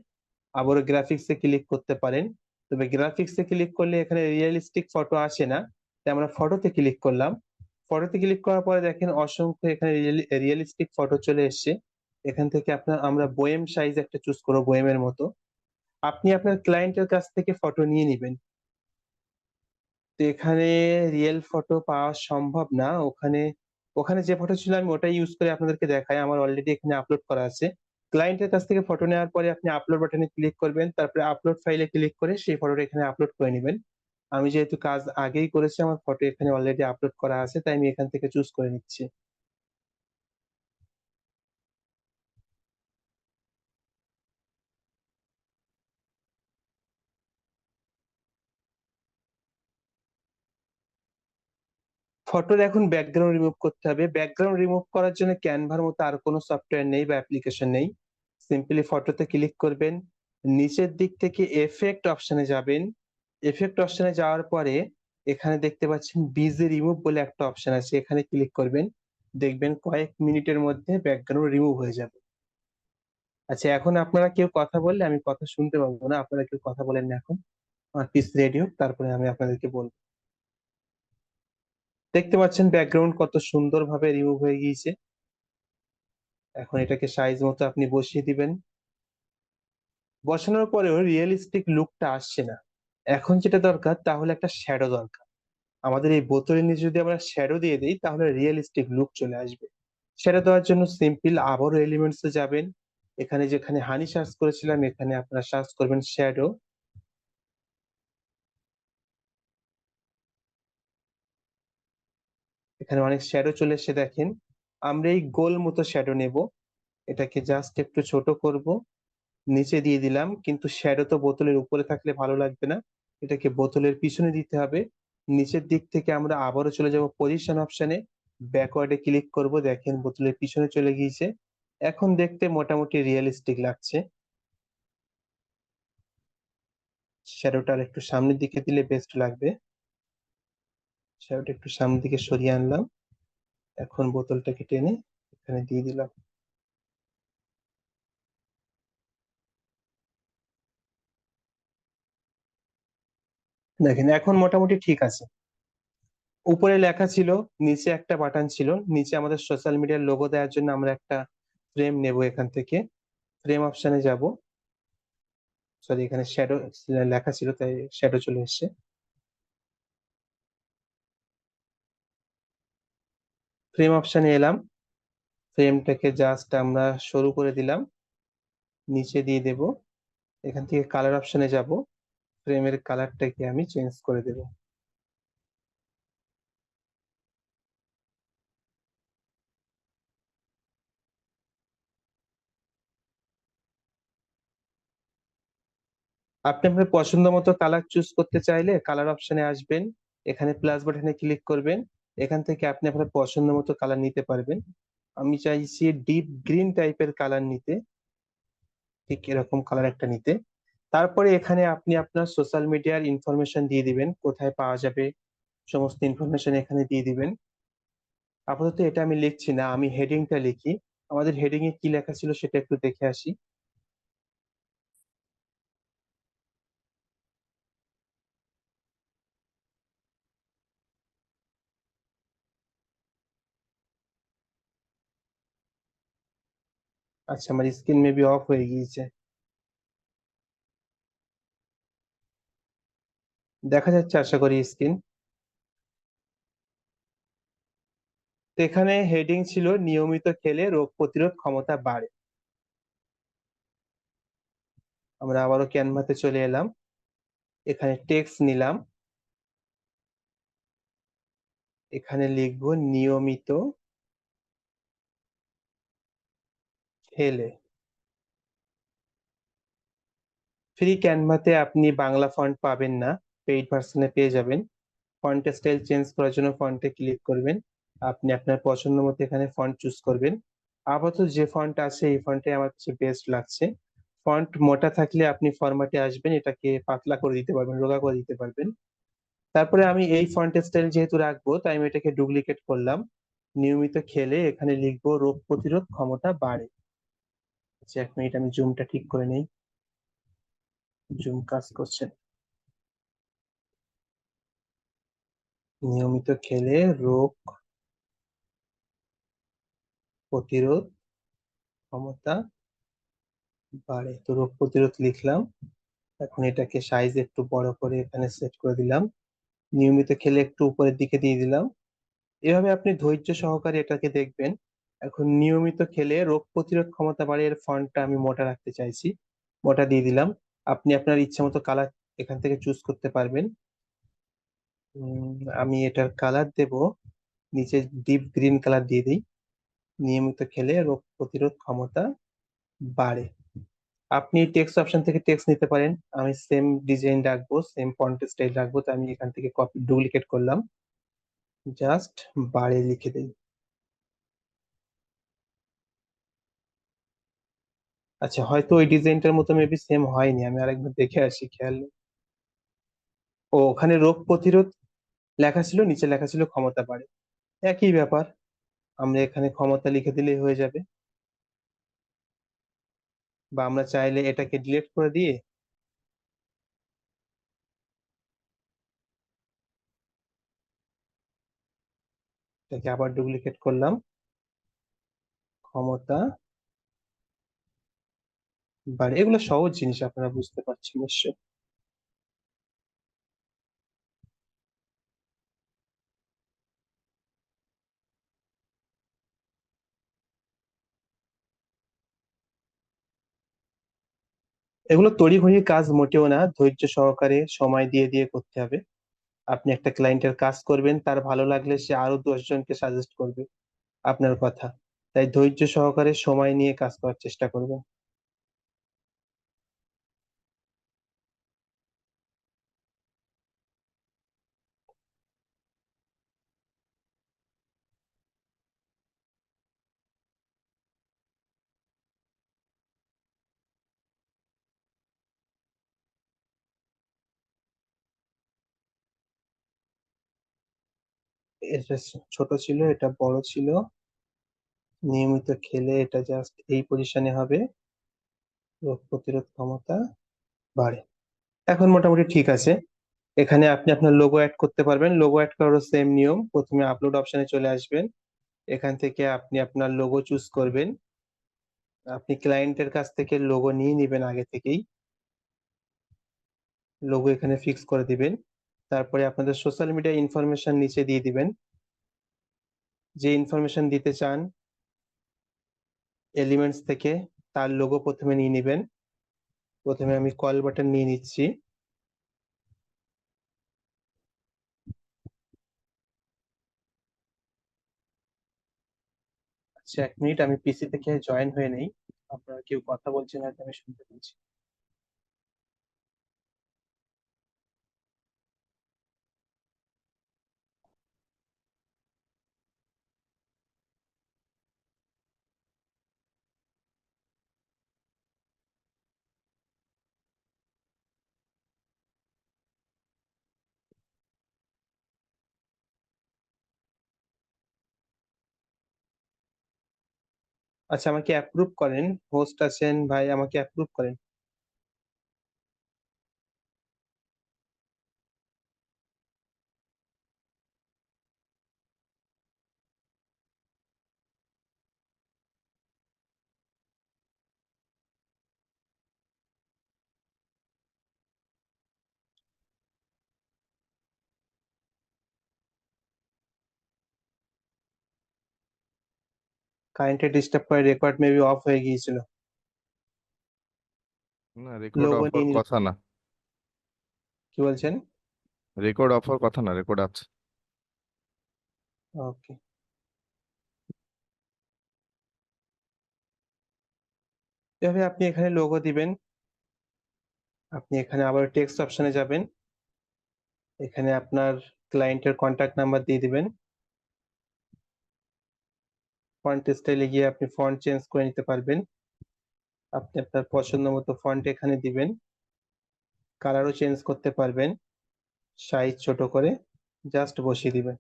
আবারও গ্রাফিক্স এ ক্লিক করতে পারেন, তবে গ্রাফিক্স এ ক্লিক করলে এখানে রিয়েলিস্টিক ফটো আসে না, তাই আমরা ফটোতে ক্লিক করলাম। ফটোতে ক্লিক করার পরে দেখেন অসংখ্য এখানে রিয়েলিস্টিক ফটো চলে এসেছে। এখান থেকে আমরা বয়েম সাইজ একটা চুজ করবো, বয়েমের মতো। আপনি আপনার ক্লায়েন্টের কাছ থেকে ফটো নিয়ে নিবেন। তো এখানে রিয়েল ফটো পাওয়া সম্ভব না, ওখানে ওখানে যে ফটো ছিল আমি ওটাই ইউজ করে আপনাদেরকে দেখাই, আমার অলরেডি এখানে আপলোড করা আছে। ক্লায়েন্টের কাছ থেকে ফটো নেওয়ার পরে আপনি আপলোড বাটনে ক্লিক করবেন, তারপরে আপলোড ফাইলে ক্লিক করে সেই ফটোটা এখানে আপলোড করে নেবেন। আমি যেহেতু কাজ আগেই করেছি, আমার ফটো এখানে অলরেডি আপলোড করা আছে, তাই আমি এখান থেকে চুজ করে নিচ্ছি। ফটোর এখন ব্যাকগ্রাউন্ড রিমুভ করতে হবে। ব্যাকগ্রাউন্ড রিমুভ করার জন্য ক্যানভার মতো আর কোনো সফটওয়্যার নেই বা অ্যাপ্লিকেশন নেই। সিম্পলি ফটোতে ক্লিক করবেন, নিচের দিক থেকে এফেক্ট অপশনে যাবেন। এফেক্ট অপশনে যাওয়ার পরে এখানে দেখতে পাচ্ছেন বিজি রিমুভ বলে একটা অপশন আছে, এখানে ক্লিক করবেন। দেখবেন কয়েক মিনিটের মধ্যে ব্যাকগ্রাউন্ড রিমুভ হয়ে যাবে। আচ্ছা, এখন আপনারা কেউ কথা বললে আমি কথা শুনতে পাবো না, আপনারা কেউ কথা বলেন না এখন। আমার পিস রেডি হোক, তারপরে আমি আপনাদেরকে বলবো। দেখতে পাচ্ছেন ব্যাকগ্রাউন্ড কত সুন্দর ভাবে রিমুভ হয়ে গিয়েছে। এখন এটাকে সাইজ মতো আপনি বসিয়ে দিবেন। বসানোর পরেও রিয়েলিস্টিক লুকটা আসছে না। এখন যেটা দরকার তাহলে একটা শ্যাডো দরকার। আমাদের এই বোতলের নিচে যদি আমরা শ্যাডো দিয়ে দিই তাহলে রিয়েলিস্টিক লুক চলে আসবে। শ্যাডো দেওয়ার জন্য সিম্পল আবারও এলিমেন্টস এ যাবেন, এখানে যেখানে হানি সার্চ করেছিলাম এখানে আপনারা সার্চ করবেন শ্যাডো। এখানে অনেক শ্যাডো চলে এসে দেখেন, আমরা এই গোল মতো শ্যাডো নেব, এটাকে জাস্ট একটু ছোট করব, নিচে দিয়ে দিলাম, কিন্তু শ্যাডো তো বোতলের উপরে থাকলে ভালো লাগবে না, এটাকে বোতলের পিছনে দিতে হবে। নিচের দিক থেকে আমরা আবারও চলে যাব পজিশন অপশনে, ব্যাকওয়ার্ডে ক্লিক করব, দেখেন বোতলের পিছনে চলে গিয়েছে। এখন দেখতে মোটামুটি রিয়েলিস্টিক লাগছে। শ্যাডোটা একটু সামনের দিকে দিলে বেস্ট লাগবে। শ্যাডোটা একটু সামনের দিকে সরিয়ে আনলাম, এখন বোতলটাকে টেনে এখানে দিয়ে দিলাম। দেখেন এখন মোটামুটি ঠিক আছে। উপরে লেখা ছিল, নিচে একটা বাটন ছিল, নিচে আমাদের সোশ্যাল মিডিয়ার লোগো দেওয়ার জন্য আমরা একটা ফ্রেম নেব। এখান থেকে ফ্রেম অপশনে যাব, সরি এখানে শ্যাডো লেখা ছিল তাই শ্যাডো চলে এসেছে। ফ্রেম অপশনে এলাম, ফ্রেমটাকে জাস্ট আমরা সরু করে দিলাম, নিচে দিয়ে দেব। এখান থেকে কালার অপশনে যাব, ফ্রেমের কালারটাকে আমি চেঞ্জ করে দেব। আপনি আপনার পছন্দ মতো কালার চুজ করতে চাইলে কালার অপশনে আসবেন, এখানে প্লাস বাটনে ক্লিক করবেন, এখান থেকে আপনি আপনার পছন্দ মতো কালার নিতে পারবেন। আমি চাইছি ডিপ গ্রিন টাইপের কালার নিতে, ঠিক এরকম কালার একটা নিতে। তারপরে এখানে আপনি আপনার সোশ্যাল মিডিয়ার ইনফরমেশন দিয়ে দিবেন, কোথায় পাওয়া যাবে সমস্ত ইনফরমেশন এখানে দিয়ে দিবেন। আপাতত এটা আমি লিখছি না, আমি হেডিংটা লিখি। আমাদের হেডিং এ কি লেখা ছিল সেটা একটু দেখে আসি। আচ্ছা, আমার স্ক্রিন মেবি অফ হয়ে গিয়েছে, দেখা যাচ্ছে আশা করি স্ক্রিন। তো এখানে হেডিং ছিল নিয়মিত খেলে রোগ প্রতিরোধ ক্ষমতা বাড়ে। আমরা আবারও ক্যানভাতে চলে এলাম, এখানে টেক্সট নিলাম, এখানে লিখবো নিয়মিত খেলে। ফ্রি ক্যানভাতে আপনি বাংলা ফন্ট পাবেন না, পেইড ভার্সনে পেয়ে যাবেন। ফন্ট স্টাইল চেঞ্জ করার জন্য ফন্টে ক্লিক করবেন, আপনি আপনার পছন্দ মতো এখানে ফন্ট চুজ করবেন। আপাতত যে ফন্ট আছে এই ফন্টে আমার কাছে বেস্ট লাগছে। ফন্ট মোটা থাকলে আপনি ফরম্যাটে আসবেন, এটাকে পাতলা করে দিতে পারবেন, রোগা করে দিতে পারবেন। তারপরে আমি এই ফন্ট স্টাইল যেহেতু রাখবো তাই আমি এটাকে ডুপ্লিকেট করলাম, নিয়মিত খেলে এখানে লিখবো রোগ প্রতিরোধ ক্ষমতা বাড়ে। আচ্ছা 1 মিনিট, আমি জুমটা ঠিক করে নেই, জুম কাজ করছে। নিয়মিত খেলে রোগ প্রতিরোধ ক্ষমতা বাড়ে, তো রোগ প্রতিরোধ লিখলাম। এখন এটাকে সাইজ একটু বড় করে এখানে সেট করে দিলাম, নিয়মিত খেলে একটু উপরের দিকে দিয়ে দিলাম। এভাবে আপনি ধৈর্য সহকারে এটাকে দেখবেন। এখন নিয়মিত খেলে রোগ প্রতিরোধ ক্ষমতা বাড়ে, এর ফন্টটা আমি মোটা রাখতে চাইছি, মোটা দিয়ে দিলাম। আপনি আপনার ইচ্ছা মতো কালার এখান থেকে চুজ করতে পারবেন। আমি এটার কালার দেব, নিচে ডিপ গ্রিন কালার দিয়ে দিই, নিয়মিত খেলে রোগ প্রতিরোধ ক্ষমতা বাড়ে। আপনি টেক্সট অপশন থেকে টেক্সট নিতে পারেন, আমি সেম ডিজাইন রাখবো, সেম ফন্ট স্টাইল রাখবো, তো আমি এখান থেকে কপি ডুপ্লিকেট করলাম, জাস্ট বাড়ে লিখে দিই। আচ্ছা, হয়তো ওই ডিজাইনটার মতো মেবি সেম হয়নি, আমি আরেকবার দেখে আসি, খেয়াল নেই। ও, ওখানে রোগ প্রতিরোধ লেখা ছিল, নিচে লেখা ছিল ক্ষমতা বাড়ে, একই ব্যাপার। আমরা এখানে ক্ষমতা লিখে দিলেই হয়ে যাবে, বা আমরা চাইলে এটাকে ডিলিট করে দিয়ে এটাকে আবার ডুপ্লিকেট করলাম, ক্ষমতা বাড়ে। এগুলো সহজ জিনিস, আপনারা বুঝতে পারছেন নিশ্চয়। এগুলো তড়িঘড়ি কাজ মোটেও না, ধৈর্য সহকারে সময় দিয়ে দিয়ে করতে হবে। আপনি একটা ক্লায়েন্টের কাজ করবেন, তার ভালো লাগলে সে আরো 10 জনকে সাজেস্ট করবে, আপনার কথা। তাই ধৈর্য সহকারে সময় নিয়ে কাজ করার চেষ্টা করবেন। এটা ছোট ছিল, এটা বড় ছিল। নিয়মিত খেলে এটা জাস্ট এই পজিশনে হবে, রোগ প্রতিরোধ ক্ষমতা বাড়ে। এখন মোটামুটি ঠিক আছে। এখানে আপনি আপনার লোগো অ্যাড করতে পারবেন। লোগো অ্যাড করারও সেম নিয়ম, প্রথমে আপলোড অপশনে চলে আসবেন। এখান থেকে আপনি আপনার লোগো চুজ করবেন। আপনি ক্লায়েন্টের কাছ থেকে লোগো নিয়ে নেবেন আগে থেকেই। লোগো এখানে ফিক্স করে দিবেন। তারপরে আপনাদের সোশ্যাল মিডিয়া ইনফরমেশন নিচে দিয়ে দিবেন। যে ইনফরমেশন দিতে চান এলিমেন্টস থেকে তার লোগো প্রথমে নিয়ে নেবেন। প্রথমে আমি কল বাটন নিয়ে নিচ্ছি। আচ্ছা, 1 মিনিট, আমি পিসি থেকে জয়েন হয়ে নেই। আপনারা কেউ কথা বলছেন হয়তো, আমি শুনতে পাচ্ছি। আচ্ছা, আমাকে অ্যাপ্রুভ করেন। হোস্ট আছেন ভাই, আমাকে অ্যাপ্রুভ করেন। কারেন্টে ডিস্টার্ব করে রেকর্ড মেবি অফ হয়ে গিয়েছিল। না, রেকর্ড লোগো অফ নিয়ে হওয়ার নিল। কথা না। কি বলছেন? রেকর্ড অফ হওয়ার কথা না, রেকর্ড আছে। ওকে। এভাবে আপনি এখানে লোগো দিবেন। আপনি এখানে আবার টেক্সট অপশনে যাবেন। এখানে আপনার ক্লায়েন্টের কন্ট্যাক্ট নাম্বার দিয়ে দিবেন। ফন্ট স্টাইলে গিয়ে আপনি ফন্ট চেঞ্জ করে নিতে পারবেন। আপনি আপনার পছন্দ মতো ফন্ট এখানে দিবেন। কালারও চেঞ্জ করতে পারবেন। সাইজ ছোট করে জাস্ট বসিয়ে দিবেন।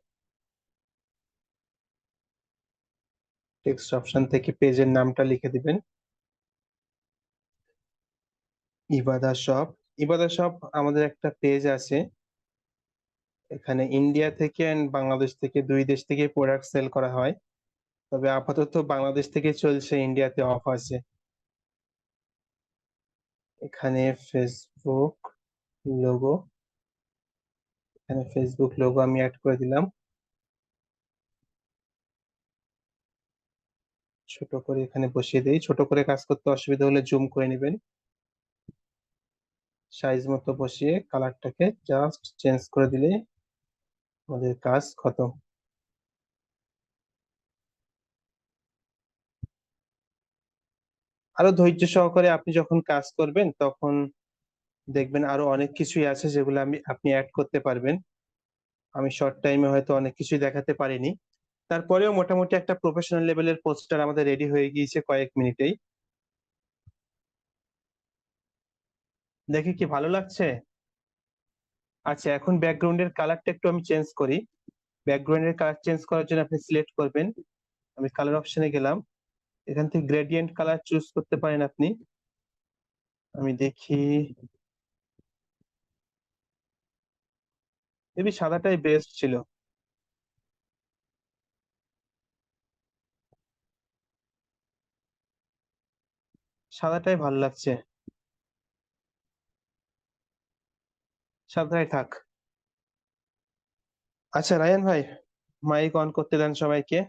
টেক্সট অপশন থেকে পেজের নামটা লিখে দিবেন, ইবাদা শপ। ইবাদা শপ আমাদের একটা পেজ আছে। এখানে ইন্ডিয়া থেকে এন্ড বাংলাদেশ থেকে, দুই দেশ থেকে প্রোডাক্ট সেল করা হয়। তবে আপাতত বাংলাদেশ থেকে চলছে, ইন্ডিয়াতে অফ আছে। এখানে ফেসবুক লোগো, এখানে ফেসবুক লোগো আমি অ্যাড করে দিলাম। ছোট করে এখানে বসিয়ে দিই। ছোট করে কাজ করতে অসুবিধা হলে জুম করে নেবেন। সাইজ মতো বসিয়ে কালারটাকে জাস্ট চেঞ্জ করে দিলে আমাদের কাজ খতম। আরো ধৈর্য সহকারে আপনি যখন কাজ করবেন তখন দেখবেন আরো অনেক কিছুই আছে যেগুলো আপনি অ্যাড করতে পারবেন। আমি শর্ট টাইমে হয়তো অনেক কিছুই দেখাতে পারিনি। তারপরেও মোটামুটি একটা প্রফেশনাল লেভেলের পোস্টার আমাদের রেডি হয়ে গিয়েছে কয়েক মিনিটেই। দেখে কি ভালো লাগছে? আচ্ছা, এখন ব্যাকগ্রাউন্ডের কালারটা একটু আমি চেঞ্জ করি। ব্যাকগ্রাউন্ডের কালার চেঞ্জ করার জন্য আপনি সিলেক্ট করবেন। আমি কালার অপশনে গেলাম। এখান থেকে গ্রেডিয়েন্ট কালার চুজ করতে পারেন আপনি। আমি দেখি, মেবি সাদাটাই বেস্ট ছিল। সাদাটাই ভালো লাগছে, সাদাটাই থাক। আচ্ছা রায়ান ভাই, মাইক অন করতে দেন সবাইকে।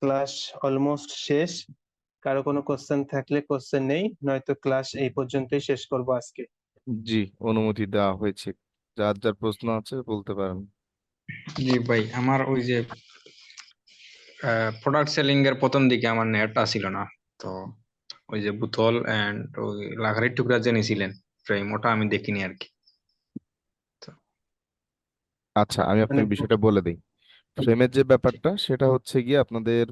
ক্লাস অলমোস্ট শেষ। কারো কোনো কোশ্চেন থাকলে কোশ্চেন নেই, নয়তো ক্লাস এই পর্যন্তই শেষ করব আজকে। জি, অনুমতি দেওয়া হয়েছে। যার যার প্রশ্ন আছে বলতে পারেন। জি ভাই, আমার ওই যে প্রোডাক্ট সেলিং এর প্রথম দিকে আমার নেট আসছিল না, তো ওই যে বোতল এন্ড ওই লাকড়ির টুকরা যে নিছিলেন ফ্রেম, ওটা আমি দেখিনি আর কি। তো আচ্ছা, আমি মানে আপনাকে বিষয়টা বলে দিই। ফ্রেমের যে ব্যাপারটা সেটা হচ্ছে গিয়ে আপনাদের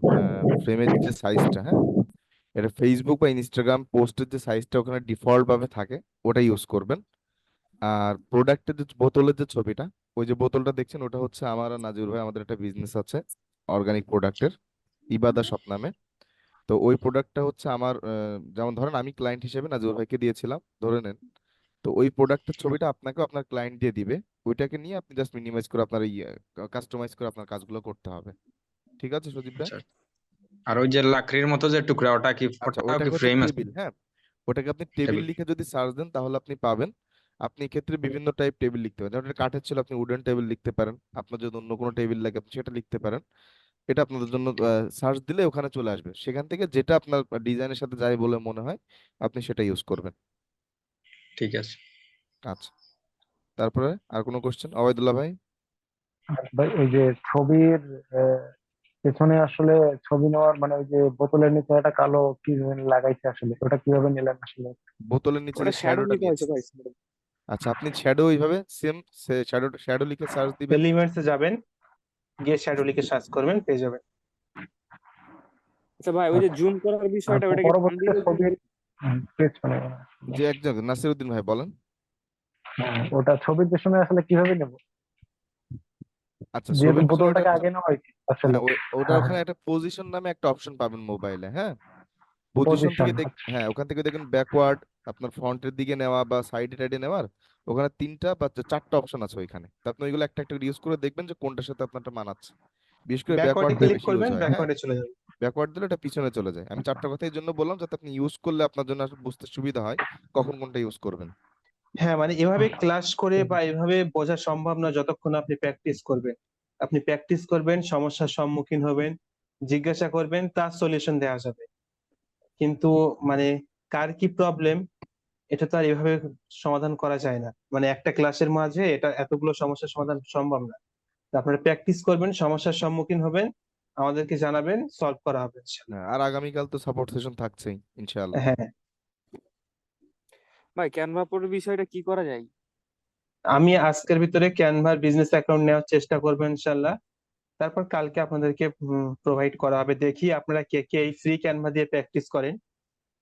ফ্রেমের যে সাইজটা, হ্যাঁ, এটা ফেসবুক বা ইনস্টাগ্রাম পোস্টের যে সাইজটা ওখানে ডিফল্ট ভাবে থাকে ওটা ইউজ করবেন। আর প্রোডাক্টের যে বোতলের যে ছবিটা, ওই যে বোতলটা দেখছেন ওটা হচ্ছে আমার আর নাজির ভাই আমাদের একটা বিজনেস আছে অর্গানিক প্রোডাক্টের, ইবাদা শপ নামে। তো ওই প্রোডাক্টটা হচ্ছে আমার যেমন ধরেন আমি ক্লায়েন্ট হিসেবে নাজির ভাইকে দিয়েছিলাম ধরে নেন। তো ওই প্রোডাক্টের ছবিটা আপনাকেও আপনার ক্লায়েন্ট দিয়ে দিবে। ওইটাকে নিয়ে আপনি জাস্ট মিনিমাইজ করে আপনার কাস্টমাইজ করে আপনার কাজগুলো করতে হবে। ঠিক আছে সজীব ভাই? আচ্ছা, আর ওই যে লাকড়ির মতো যে টুকরা, ওটা কি, আচ্ছা, ওটাও কি ওইটাকে হচ্ছে ফ্রেম আছে? টেবিল, হ্যাঁ, ওটাকে আপনি টেবিল টেবিল। লিখে যদি সার্চ দেন তাহলে আপনি পাবেন। আপনি এক্ষেত্রে বিভিন্ন টাইপ টেবিল লিখতে পারেন, যেমন এটা কাঠের ছিল আপনি উডেন টেবিল লিখতে পারেন, আপনার যদি অন্য কোনো টেবিল লাগে আপনি সেটা লিখতে পারেন। এটা আপনাদের জন্য সার্চ দিলে ওখানে চলে আসবে, সেখান থেকে যেটা আপনার ডিজাইনের সাথে যায় বলে মনে হয় আপনি সেটা ইউজ করবেন। ঠিক আছে। আচ্ছা, তারপরে আর কোনো কোশ্চেন অবৈদুল্লাহ ভাই? আর ভাই ওই যে ছবির আহ, পেছনে আসলে ছবি নেওয়ার মানে ওই যে বোতলের নিচে একটা কালো কি যেন লাগাইছে, আসলে ওটা কিভাবে নিলেন আসলে? বোতলের নিচে ওটা যে শ্যাডো শ্যাডোটা লিখা হয়েছে নিয়েছি। ভাই। আচ্ছা, আপনি শ্যাডো এইভাবে সেম শ্যাডো শ্যাডো লিখে সার্চ দিবেন। এলিমেন্টসে যাবেন, গিয়ে শ্যাডো লিখে সার্চ করবেন, পেয়ে যাবেন। আচ্ছা ভাই, ওই যে আচ্ছা, জুম করার আর বিষয়টা, ওটা কি থাম্ব পরবর্তীতে দিলে zoom ছবির হবে? পেছনে যে একজন নাসিরউদ্দিন ভাই বলেন। ওটা ছবির পেছনে আসলে কিভাবে নেব, আচ্ছা, যেহেতু ছবির পিছনে ওটা, বোতলটাকে আগে নেওয়া হয়েছে আসলে? হ্যাঁ ওটা হ্যাঁ, ওখানে একটা পজিশন নামে একটা অপশন পাবেন মোবাইলে, হ্যাঁ। Position position. থেকে আচ্ছা, হ্যাঁ ওখান থেকে দেখেন ব্যাকওয়ার্ড, আপনার ফ্রন্টের দিকে নেওয়া বা সাইডে টাইডে নেওয়ার, ওখানে তিনটা বা চারটা অপশন আছে ওইখানে। তো আপনি ওইগুলো একটা একটা ইউজ করে দেখবেন যে কোনটার সাথে আপনারটা মানাচ্ছে। বিশেষ করে ব্যাকওয়ার্ডে ব্যাকওয়ার্ডটাই ক্লিক বেশি ইউজ করবেন, হয়, হ্যাঁ। ব্যাকওয়ার্ডে চলে যাবেন। ব্যাকওয়ার্ড দিলে এটা পিছনে চলে যায়। আমি চারটা কথা এই জন্য বললাম যাতে আপনি ইউজ করলে আপনার জন্য আসলে বুঝতে সুবিধা হয় কখন কোনটা ইউজ করবেন। হ্যাঁ, মানে এভাবে ক্লাস করে বা এভাবে বোঝা সম্ভব না যতক্ষণ আপনি প্র্যাকটিস করবেন। আপনি প্র্যাকটিস করবেন, সমস্যার সম্মুখীন হবেন, জিজ্ঞাসা করবেন, তার সলিউশন দেওয়া যাবে। কিন্তু মানে কার কি প্রবলেম, এটা তো আর এভাবে সমাধান করা যায় না। মানে একটা ক্লাসের মাঝে এটা এতগুলো সমস্যার সমাধান সম্ভব না। তো আপনারা প্র্যাকটিস করবেন, সমস্যার সম্মুখীন হবেন, আমাদেরকে জানাবেন, সলভ করা হবে ইনশাল্লাহ। হ্যাঁ, আর আগামীকাল তো সাপোর্ট সেশন থাকছেই ইনশাআল্লাহ। হ্যাঁ, ভাই ক্যানভা প্রোর বিষয়টা কি করা যায়? আমি আজকের ভিতরে ক্যানভার বিজনেস অ্যাকাউন্ট নেওয়ার চেষ্টা করবো ইনশাল্লাহ। তারপর কালকে আপনাদেরকে প্রোভাইড করা হবে। দেখি আপনারা কে কে এই ফ্রি ক্যানভা দিয়ে প্র্যাকটিস করেন।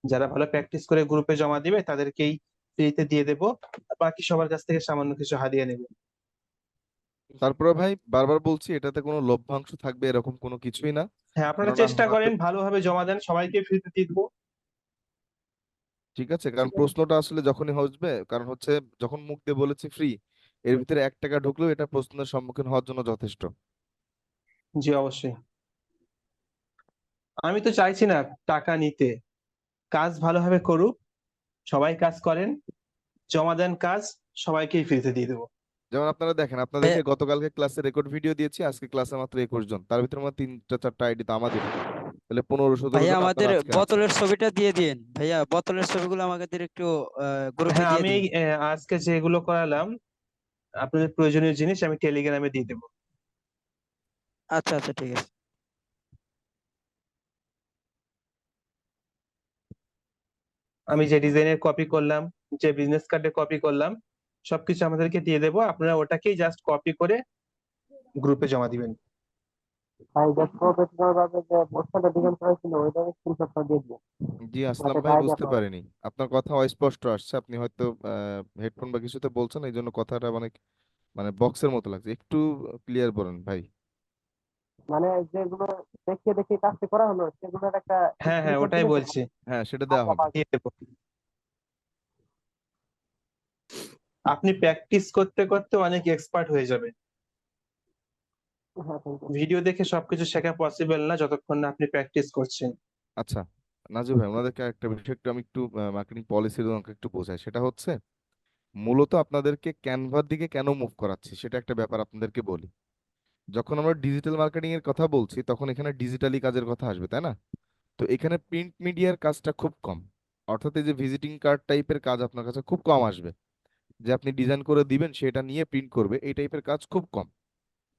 যারা ভালো প্র্যাকটিস করে গ্রুপে জমা দিবে তাদেরকেই ফ্রিতে দিয়ে দেবো। আর বাকি সবার কাছ থেকে সামান্য কিছু হাদিয়া নেব। তারপরে ভাই বারবার বলছি এটাতে কোনো লভ্যাংশ থাকবে এরকম কোনো কিছুই না। হ্যাঁ, আপনারা কেননা চেষ্টা হয়তো, করেন, ভালোভাবে জমা দেন, সবাইকে ফ্রিতে দিয়ে দেবো। ঠিক আছে, কারণ প্রশ্নটা আসলে যখনই আসবে, কারণ হচ্ছে যখন মুখ দিয়ে বলেছি ফ্রি, এর ভিতরে 1 টাকা ঢুকলেও এটা প্রশ্নের সম্মুখীন হওয়ার জন্য যথেষ্ট। জি অবশ্যই। আমি তো চাইছি না টাকা নিতে, কাজ ভালোভাবে করুক, সবাই কাজ করেন, জমা দেন কাজ, সবাইকেই ফ্রিতে দিয়ে দেবো। যেমন আপনারা দেখেন, আপনাদেরকে গতকালকে ক্লাসে রেকর্ড ভিডিও দিয়েছি, আজকে ক্লাসে মাত্র 21 জন, তার ভিতরে আমার 3টা 4টা আইডি তো আমাদেরই। তাহলে 15-17 ভাইয়া জন আমাদের আপনারা আজকে আছেন। বোতলের ছবিটা দিয়ে দিন, ভাইয়া বোতলের ছবিগুলো আমাদের একটু গ্রুপে হ্যাঁ, দিয়ে আমি দিন। আজকে যেগুলো করালাম আপনাদের প্রয়োজনীয় জিনিস আমি টেলিগ্রামে দিয়ে দেবো। আচ্ছা আচ্ছা, ঠিক আছে। আমি যে ডিজাইনের কপি করলাম, যে বিজনেস কার্ডে কপি করলাম, সবকিছু আমাদেরকে দিয়ে দেবো। আপনারা ওটাকেই জাস্ট কপি করে গ্রুপে জমা দিবেন। আর ব্যক্তিগতভাবে যে পোস্টারটা ডিজাইন করেছিল ওইটা স্ক্রিনশটটা দিয়ে দিন, জি আসলাম যাতে ভাই, আইডিয়া বুঝতে পাওয়া যায়। পারিনি, আপনার কথা অস্পষ্ট আসছে, আপনি হয়তো হেডফোন বা কিছুতে বলছেন এই জন্য কথাটা মানে মানে বক্সের মতো লাগছে, একটু ক্লিয়ার বলেন ভাই। মানে যেগুলো দেখিয়ে দেখিয়ে কাজটা করা হলো সেগুলোর একটা হ্যাঁ হ্যাঁ, স্ক্রিনশট ওটাই দিলে বলছি, হ্যাঁ সেটা দেওয়া আইডিয়া হবে। পাওয়া দিয়ে দেবো। আপনি প্র্যাকটিস করতে করতে অনেক এক্সপার্ট হয়ে যাবেন। যাবে। হ্যাঁ, থ্যাংক ইউ। ভিডিও দেখে সবকিছু শেখা পসিবল না যতক্ষণ না আপনি প্র্যাকটিস করছেন। আচ্ছা নাজু ভাই, ওনাদেরকে একটা বিষয় একটু আমি একটু মার্কেটিং পলিসির ওনাকে একটু বোঝাই, সেটা হচ্ছে মূলত আপনাদেরকে ক্যানভার দিকে কেন মুভ করাচ্ছি সেটা একটা ব্যাপার আপনাদেরকে বলি। যখন আমরা ডিজিটাল মার্কেটিং এর কথা বলছি তখন এখানে ডিজিটালি কাজের কথা আসবে, তাই না? তো এখানে প্রিন্ট মিডিয়ার কাজটা খুব কম, অর্থাৎ এই যে ভিজিটিং কার্ড টাইপের কাজ আপনার কাছে খুব কম আসবে, যে আপনি ডিজাইন করে দিবেন সেটা নিয়ে প্রিন্ট করবে, এই টাইপের কাজ খুব কম,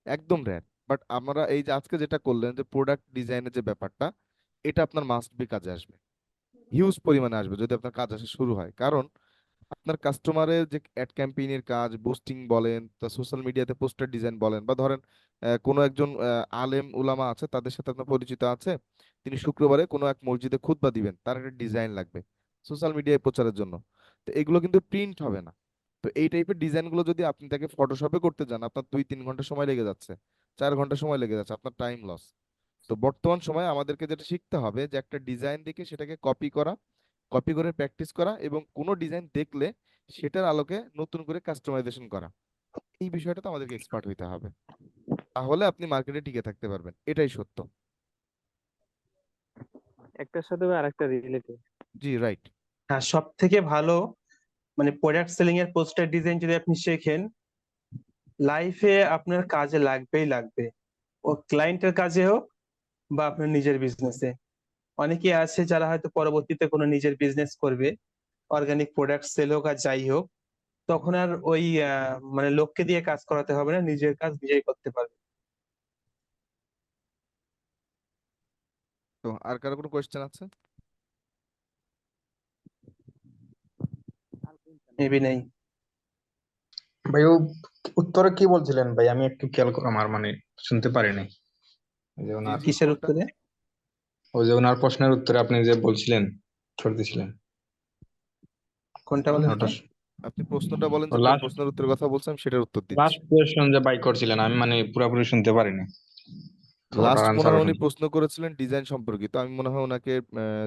একদম রেয়ার। বাট আমরা এই যে আজকে যেটা করলেন যে প্রোডাক্ট ডিজাইনের যে ব্যাপারটা, এটা আপনার মাস্ট বি কাজে আসবে, হিউজ পরিমাণে আসবে যদি আপনার কাজ আসা শুরু হয়। কারণ আপনার কাস্টমারের যে অ্যাড ক্যাম্পেইনের কাজ, বুস্টিং বলেন, তা সোশ্যাল মিডিয়াতে পোস্টার ডিজাইন বলেন, বা ধরেন কোনো একজন আলেম উলামা আছে, তাদের সাথে আপনার পরিচিত আছে, তিনি শুক্রবারে কোনো এক মসজিদে খুতবা দিবেন, তার একটা ডিজাইন লাগবে সোশ্যাল মিডিয়ায় প্রচারের জন্য। তো এগুলো কিন্তু প্রিন্ট হবে না। তো এই টাইপের ডিজাইনগুলো যদি আপনি তাকে ফটোশপে করতে যান, আপনার 2-3 ঘন্টা সময় লেগে যাচ্ছে, 4 ঘন্টা সময় লেগে যাচ্ছে, আপনার টাইম লস। তো বর্তমান সময়ে আমাদেরকে যেটা শিখতে হবে যে একটা ডিজাইন দেখে সেটাকে কপি করা, কপি করে প্র্যাকটিস করা, এবং কোনো ডিজাইন দেখলে সেটার আলোকে নতুন করে কাস্টমাইজেশন করা। এই বিষয়টাতে আমাদেরকে এক্সপার্ট হইতে হবে, তাহলে আপনি মার্কেটে টিকে থাকতে পারবেন, এটাই সত্য। একটার সাথে আরেকটা রিলেটেড। জি, রাইট। হ্যাঁ, সব থেকে ভালো মানে প্রোডাক্ট সেলিং এর পোস্টার ডিজাইন যদি আপনি শেখেন, লাইফে আপনার কাজে লাগবেই লাগবে, ও ক্লায়েন্টের কাজে হোক বা আপনার নিজের বিজনেসে। অনেকে আছে যারা হয়তো পরবর্তীতে কোনো নিজের বিজনেস করবে, অর্গানিক প্রোডাক্ট সেল হোক আর যাই হোক, তখন আর ওই মানে লোককে দিয়ে কাজ করাতে হবে না, নিজের কাজ নিজেই করতে পারবে। তো আর কারো কোনো কোয়েশ্চেন আছে? মেবি নেই। ভাই ও উত্তরে কি বলছিলেন ভাই, আমি একটু খেয়াল করে আমার মানে শুনতে পারিনি। ওই যে জি ওনার জি, কিসের কোনটা? উত্তরে? ওই যে ওনার প্রশ্নের উত্তরে আপনি যে বলছিলেন, উত্তর দিছিলেন, কোনটা বলেন ওটা তো? আপনি প্রশ্নটা বলেন যে কোন লাস্ট প্রশ্নের উত্তরের কথা বলছেন, সেটার উত্তর দিচ্ছি। লাস্ট কোয়েশ্চন যে বাই করছিলেন, আমি মানে পুরোপুরি শুনতে পারিনি, তো ওটার লাস্ট মনে আনসারও হয় উনি শুনতে। প্রশ্ন করেছিলেন ডিজাইন সম্পর্কিত। আমি মনে হয় ওনাকে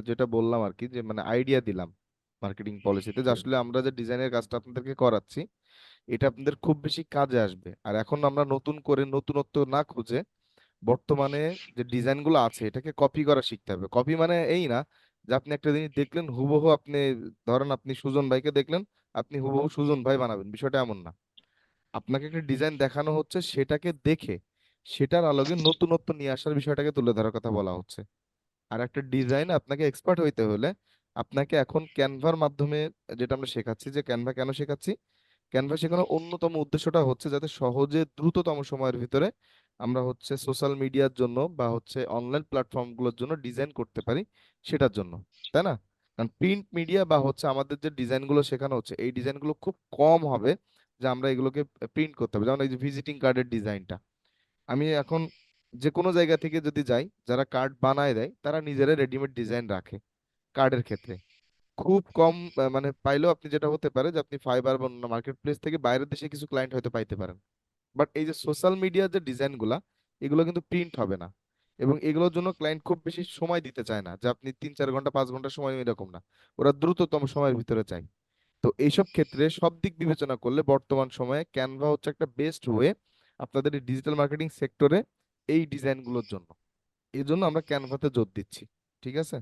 যেটা বললাম আর কি, যে মানে আইডিয়া দিলাম মার্কেটিং পলিসিতে, যে আসলে আমরা যে ডিজাইনের কাজটা আপনাদেরকে করাচ্ছি, এটা আপনাদের খুব বেশি কাজে আসবে। আর এখন আমরা নতুন করে নতুনত্ব না খুঁজে বর্তমানে যে ডিজাইন গুলো আছে এটাকে কপি করা শিখতে হবে। কপি মানে এই না যে আপনি একটা জিনিস দেখলেন হুবহু, আপনি ধরেন আপনি সুজন ভাইকে দেখলেন, আপনি হুবহু সুজন ভাই বানাবেন, বিষয়টা এমন না। আপনাকে একটা ডিজাইন দেখানো হচ্ছে, সেটাকে দেখে সেটার আলোকে নতুনত্ব নিয়ে আসার বিষয়টাকে তুলে ধরার কথা বলা হচ্ছে। আর একটা ডিজাইন আপনাকে এক্সপার্ট হইতে হলে আপনাকে এখন ক্যানভার মাধ্যমে, যেটা আমরা শেখাচ্ছি, যে ক্যানভা কেন শেখাচ্ছি, ক্যানভা শেখানোর অন্যতম উদ্দেশ্যটা হচ্ছে যাতে সহজে দ্রুততম সময়ের ভিতরে আমরা হচ্ছে সোশ্যাল মিডিয়ার জন্য বা হচ্ছে অনলাইন প্ল্যাটফর্ম গুলোর জন্য ডিজাইন করতে পারি, সেটার জন্য, তাই না? কারণ প্রিন্ট মিডিয়া বা হচ্ছে আমাদের যে ডিজাইন গুলো শেখানো হচ্ছে, এই ডিজাইন গুলো খুব কম হবে যে আমরা এগুলোকে প্রিন্ট করতে হবে। যেমন এই যে ভিজিটিং কার্ডের ডিজাইনটা, আমি এখন যে কোনো জায়গা থেকে যদি যাই, যারা কার্ড বানায় দেয় তারা নিজেরা রেডিমেড ডিজাইন রাখে কার্ডের ক্ষেত্রে। খুব কম মানে পাইলেও আপনি, যেটা হতে পারে যে আপনি ফাইবার বা অন্য মার্কেট প্লেস থেকে বাইরের দেশে কিছু ক্লায়েন্ট হয়তো পাইতে পারেন। বাট এই যে সোশ্যাল মিডিয়ার যে ডিজাইন গুলা, এগুলো কিন্তু প্রিন্ট হবে না, এবং এগুলোর জন্য ক্লায়েন্ট খুব বেশি সময় দিতে চায় না, যে আপনি 3-4 ঘন্টা 5 ঘন্টা সময়, এরকম না, ওরা দ্রুততম সময়ের ভিতরে চায়। তো এইসব ক্ষেত্রে সব দিক বিবেচনা করলে বর্তমান সময়ে ক্যানভা হচ্ছে একটা বেস্ট ওয়ে আপনাদের এই ডিজিটাল মার্কেটিং সেক্টরে এই ডিজাইনগুলোর জন্য। এই জন্য আমরা ক্যানভাতে জোর দিচ্ছি। ঠিক আছে?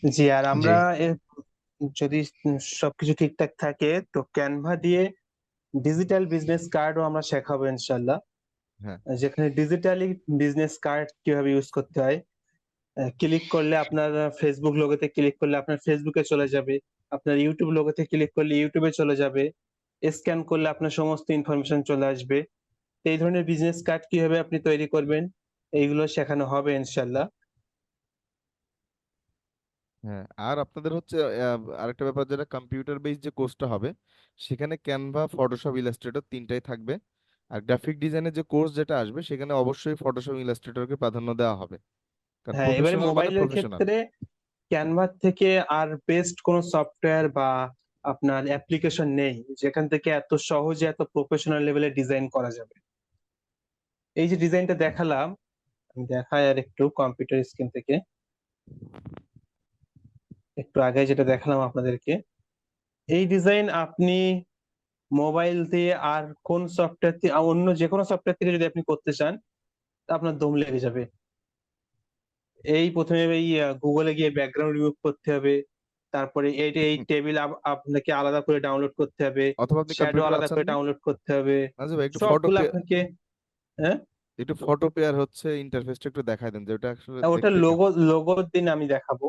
জি, আর জি, আমরা যদি সবকিছু ঠিকঠাক থাকে তো ক্যানভা দিয়ে ডিজিটাল বিজনেস কার্ডও আমরা শেখাবো ইনশাল্লাহ, হ্যাঁ। যেখানে ডিজিটালি বিজনেস কার্ড কিভাবে ইউজ করতে হয়। ক্লিক করলে আপনার ফেসবুক লোগোতে ক্লিক করলে আপনার ফেসবুকে চলে যাবে, আপনার ইউটিউব লোগোতে ক্লিক করলে ইউটিউবে চলে যাবে, স্ক্যান করলে আপনার সমস্ত ইনফরমেশন চলে আসবে। তো এই ধরনের বিজনেস কার্ড কিভাবে আপনি তৈরি করবেন, এইগুলো শেখানো হবে ইনশাল্লাহ। হ্যাঁ, আর আপনাদের হচ্ছে আরেকটা ব্যাপার, যেটা কম্পিউটার বেস যে কোর্সটা হবে, সেখানে ক্যানভা, ফটোশপ, ইলাস্ট্রেটর তিনটাই থাকবে। আর গ্রাফিক ডিজাইনের যে কোর্স যেটা আসবে, সেখানে অবশ্যই ফটোশপ, ইলাস্ট্রেটরকে প্রাধান্য দেওয়া হবে, কারণ হ্যাঁ, এবারে প্রফেশনাল মানে মোবাইলের প্রফেশনাল। ক্ষেত্রে ক্যানভা থেকে আর বেস্ট কোনো সফটওয়্যার বা আপনার অ্যাপ্লিকেশন নেই যেখান থেকে এত সহজে এত প্রফেশনাল লেভেলে ডিজাইন করা যাবে। এই যে ডিজাইনটা দেখালাম, আমি দেখাই আর একটু কম্পিউটার স্ক্রিন থেকে, একটু আগে যেটা দেখালাম আপনাদেরকে, এই ডিজাইন আপনি মোবাইল দিয়ে আর কোন সফটওয়্যার দিয়ে অন্য যে কোনো সফটওয়্যার থেকে যদি আপনি করতে চান, তা আপনার দম লেগে যাবে। এই প্রথমে এই গুগলে গিয়ে ব্যাকগ্রাউন্ড রিমুভ করতে হবে, তারপরে এই টেবিল আপনাকে আলাদা করে ডাউনলোড করতে হবে, অথবা আপনি শ্যাডো কম্পিউটার আলাদা আছেন করে না, ডাউনলোড করতে হবে, নাজিব ভাই, একটু ফটো সবগুলো আপনাকে। হ্যাঁ, একটু ফটো পেয়ার হচ্ছে ইন্টারফেসটা একটু দেখাই দেন, যে ওটা আসলে ওটা দেখতে কেমন। লোগোর দিন আমি দেখাবো,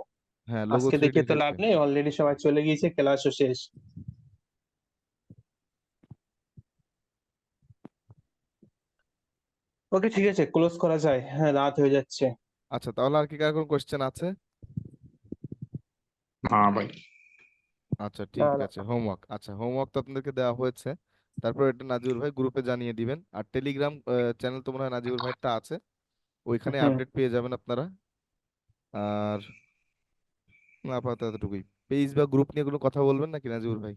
হ্যাঁ, লোগো আজকে 3D দেখে তো লাভ দেখবে। নেই, অলরেডি সবাই চলে গিয়েছে, ক্লাসও শেষ। ওকে, ঠিক আছে, ক্লোজ করা যায়। হ্যাঁ, রাত হয়ে যাচ্ছে। আচ্ছা, তাহলে আর কি কার কোনো কোয়েশ্চেন আছে? না ভাই। আচ্ছা, না ঠিক না আছে। হোমওয়ার্ক, আচ্ছা, হোমওয়ার্ক তো আপনাদেরকে দেওয়া হয়েছে। তারপর এটা নাজিবুল ভাই গ্রুপে জানিয়ে দিবেন। আর টেলিগ্রাম চ্যানেল তো মনে হয় নাজিবুল ভাইটা আছে, ওইখানে হুম। আপডেট পেয়ে যাবেন আপনারা। আর আপাতত এতটুকুই। পেজ বা গ্রুপ নিয়ে কোনো কথা বলবেন নাকি নাজিবুল ভাই?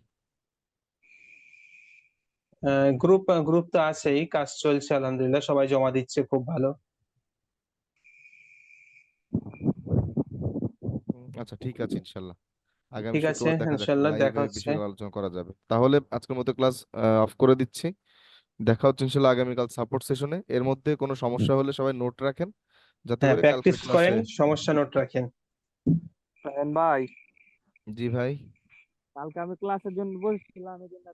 গ্রুপ তো আছেই, কাজ চলছে আলহামদুলিল্লাহ, সবাই জমা দিচ্ছে, খুব ভালো। আচ্ছা, ঠিক আছে, ইনশাল্লাহ আগামী ঠিক আছে, শুক্রবার দেখা যাক, ইনশাল্লাহ দেখা লাইভে হচ্ছে। বিষয়গুলো আলোচনা করা যাবে। তাহলে আজকের মতো ক্লাস অফ করে দিচ্ছি। দেখা হচ্ছে ইনশাল্লাহ আগামীকাল সাপোর্ট সেশনে। এর মধ্যে কোনো সমস্যা হলে সবাই নোট রাখেন, যাতে হ্যাঁ, করে কালকের প্র্যাকটিস করেন, ক্লাসে। সমস্যা নোট রাখেন। ভাই জি ভাই। কালকে আমি ক্লাসের জন্য বলছিলাম এই জন্য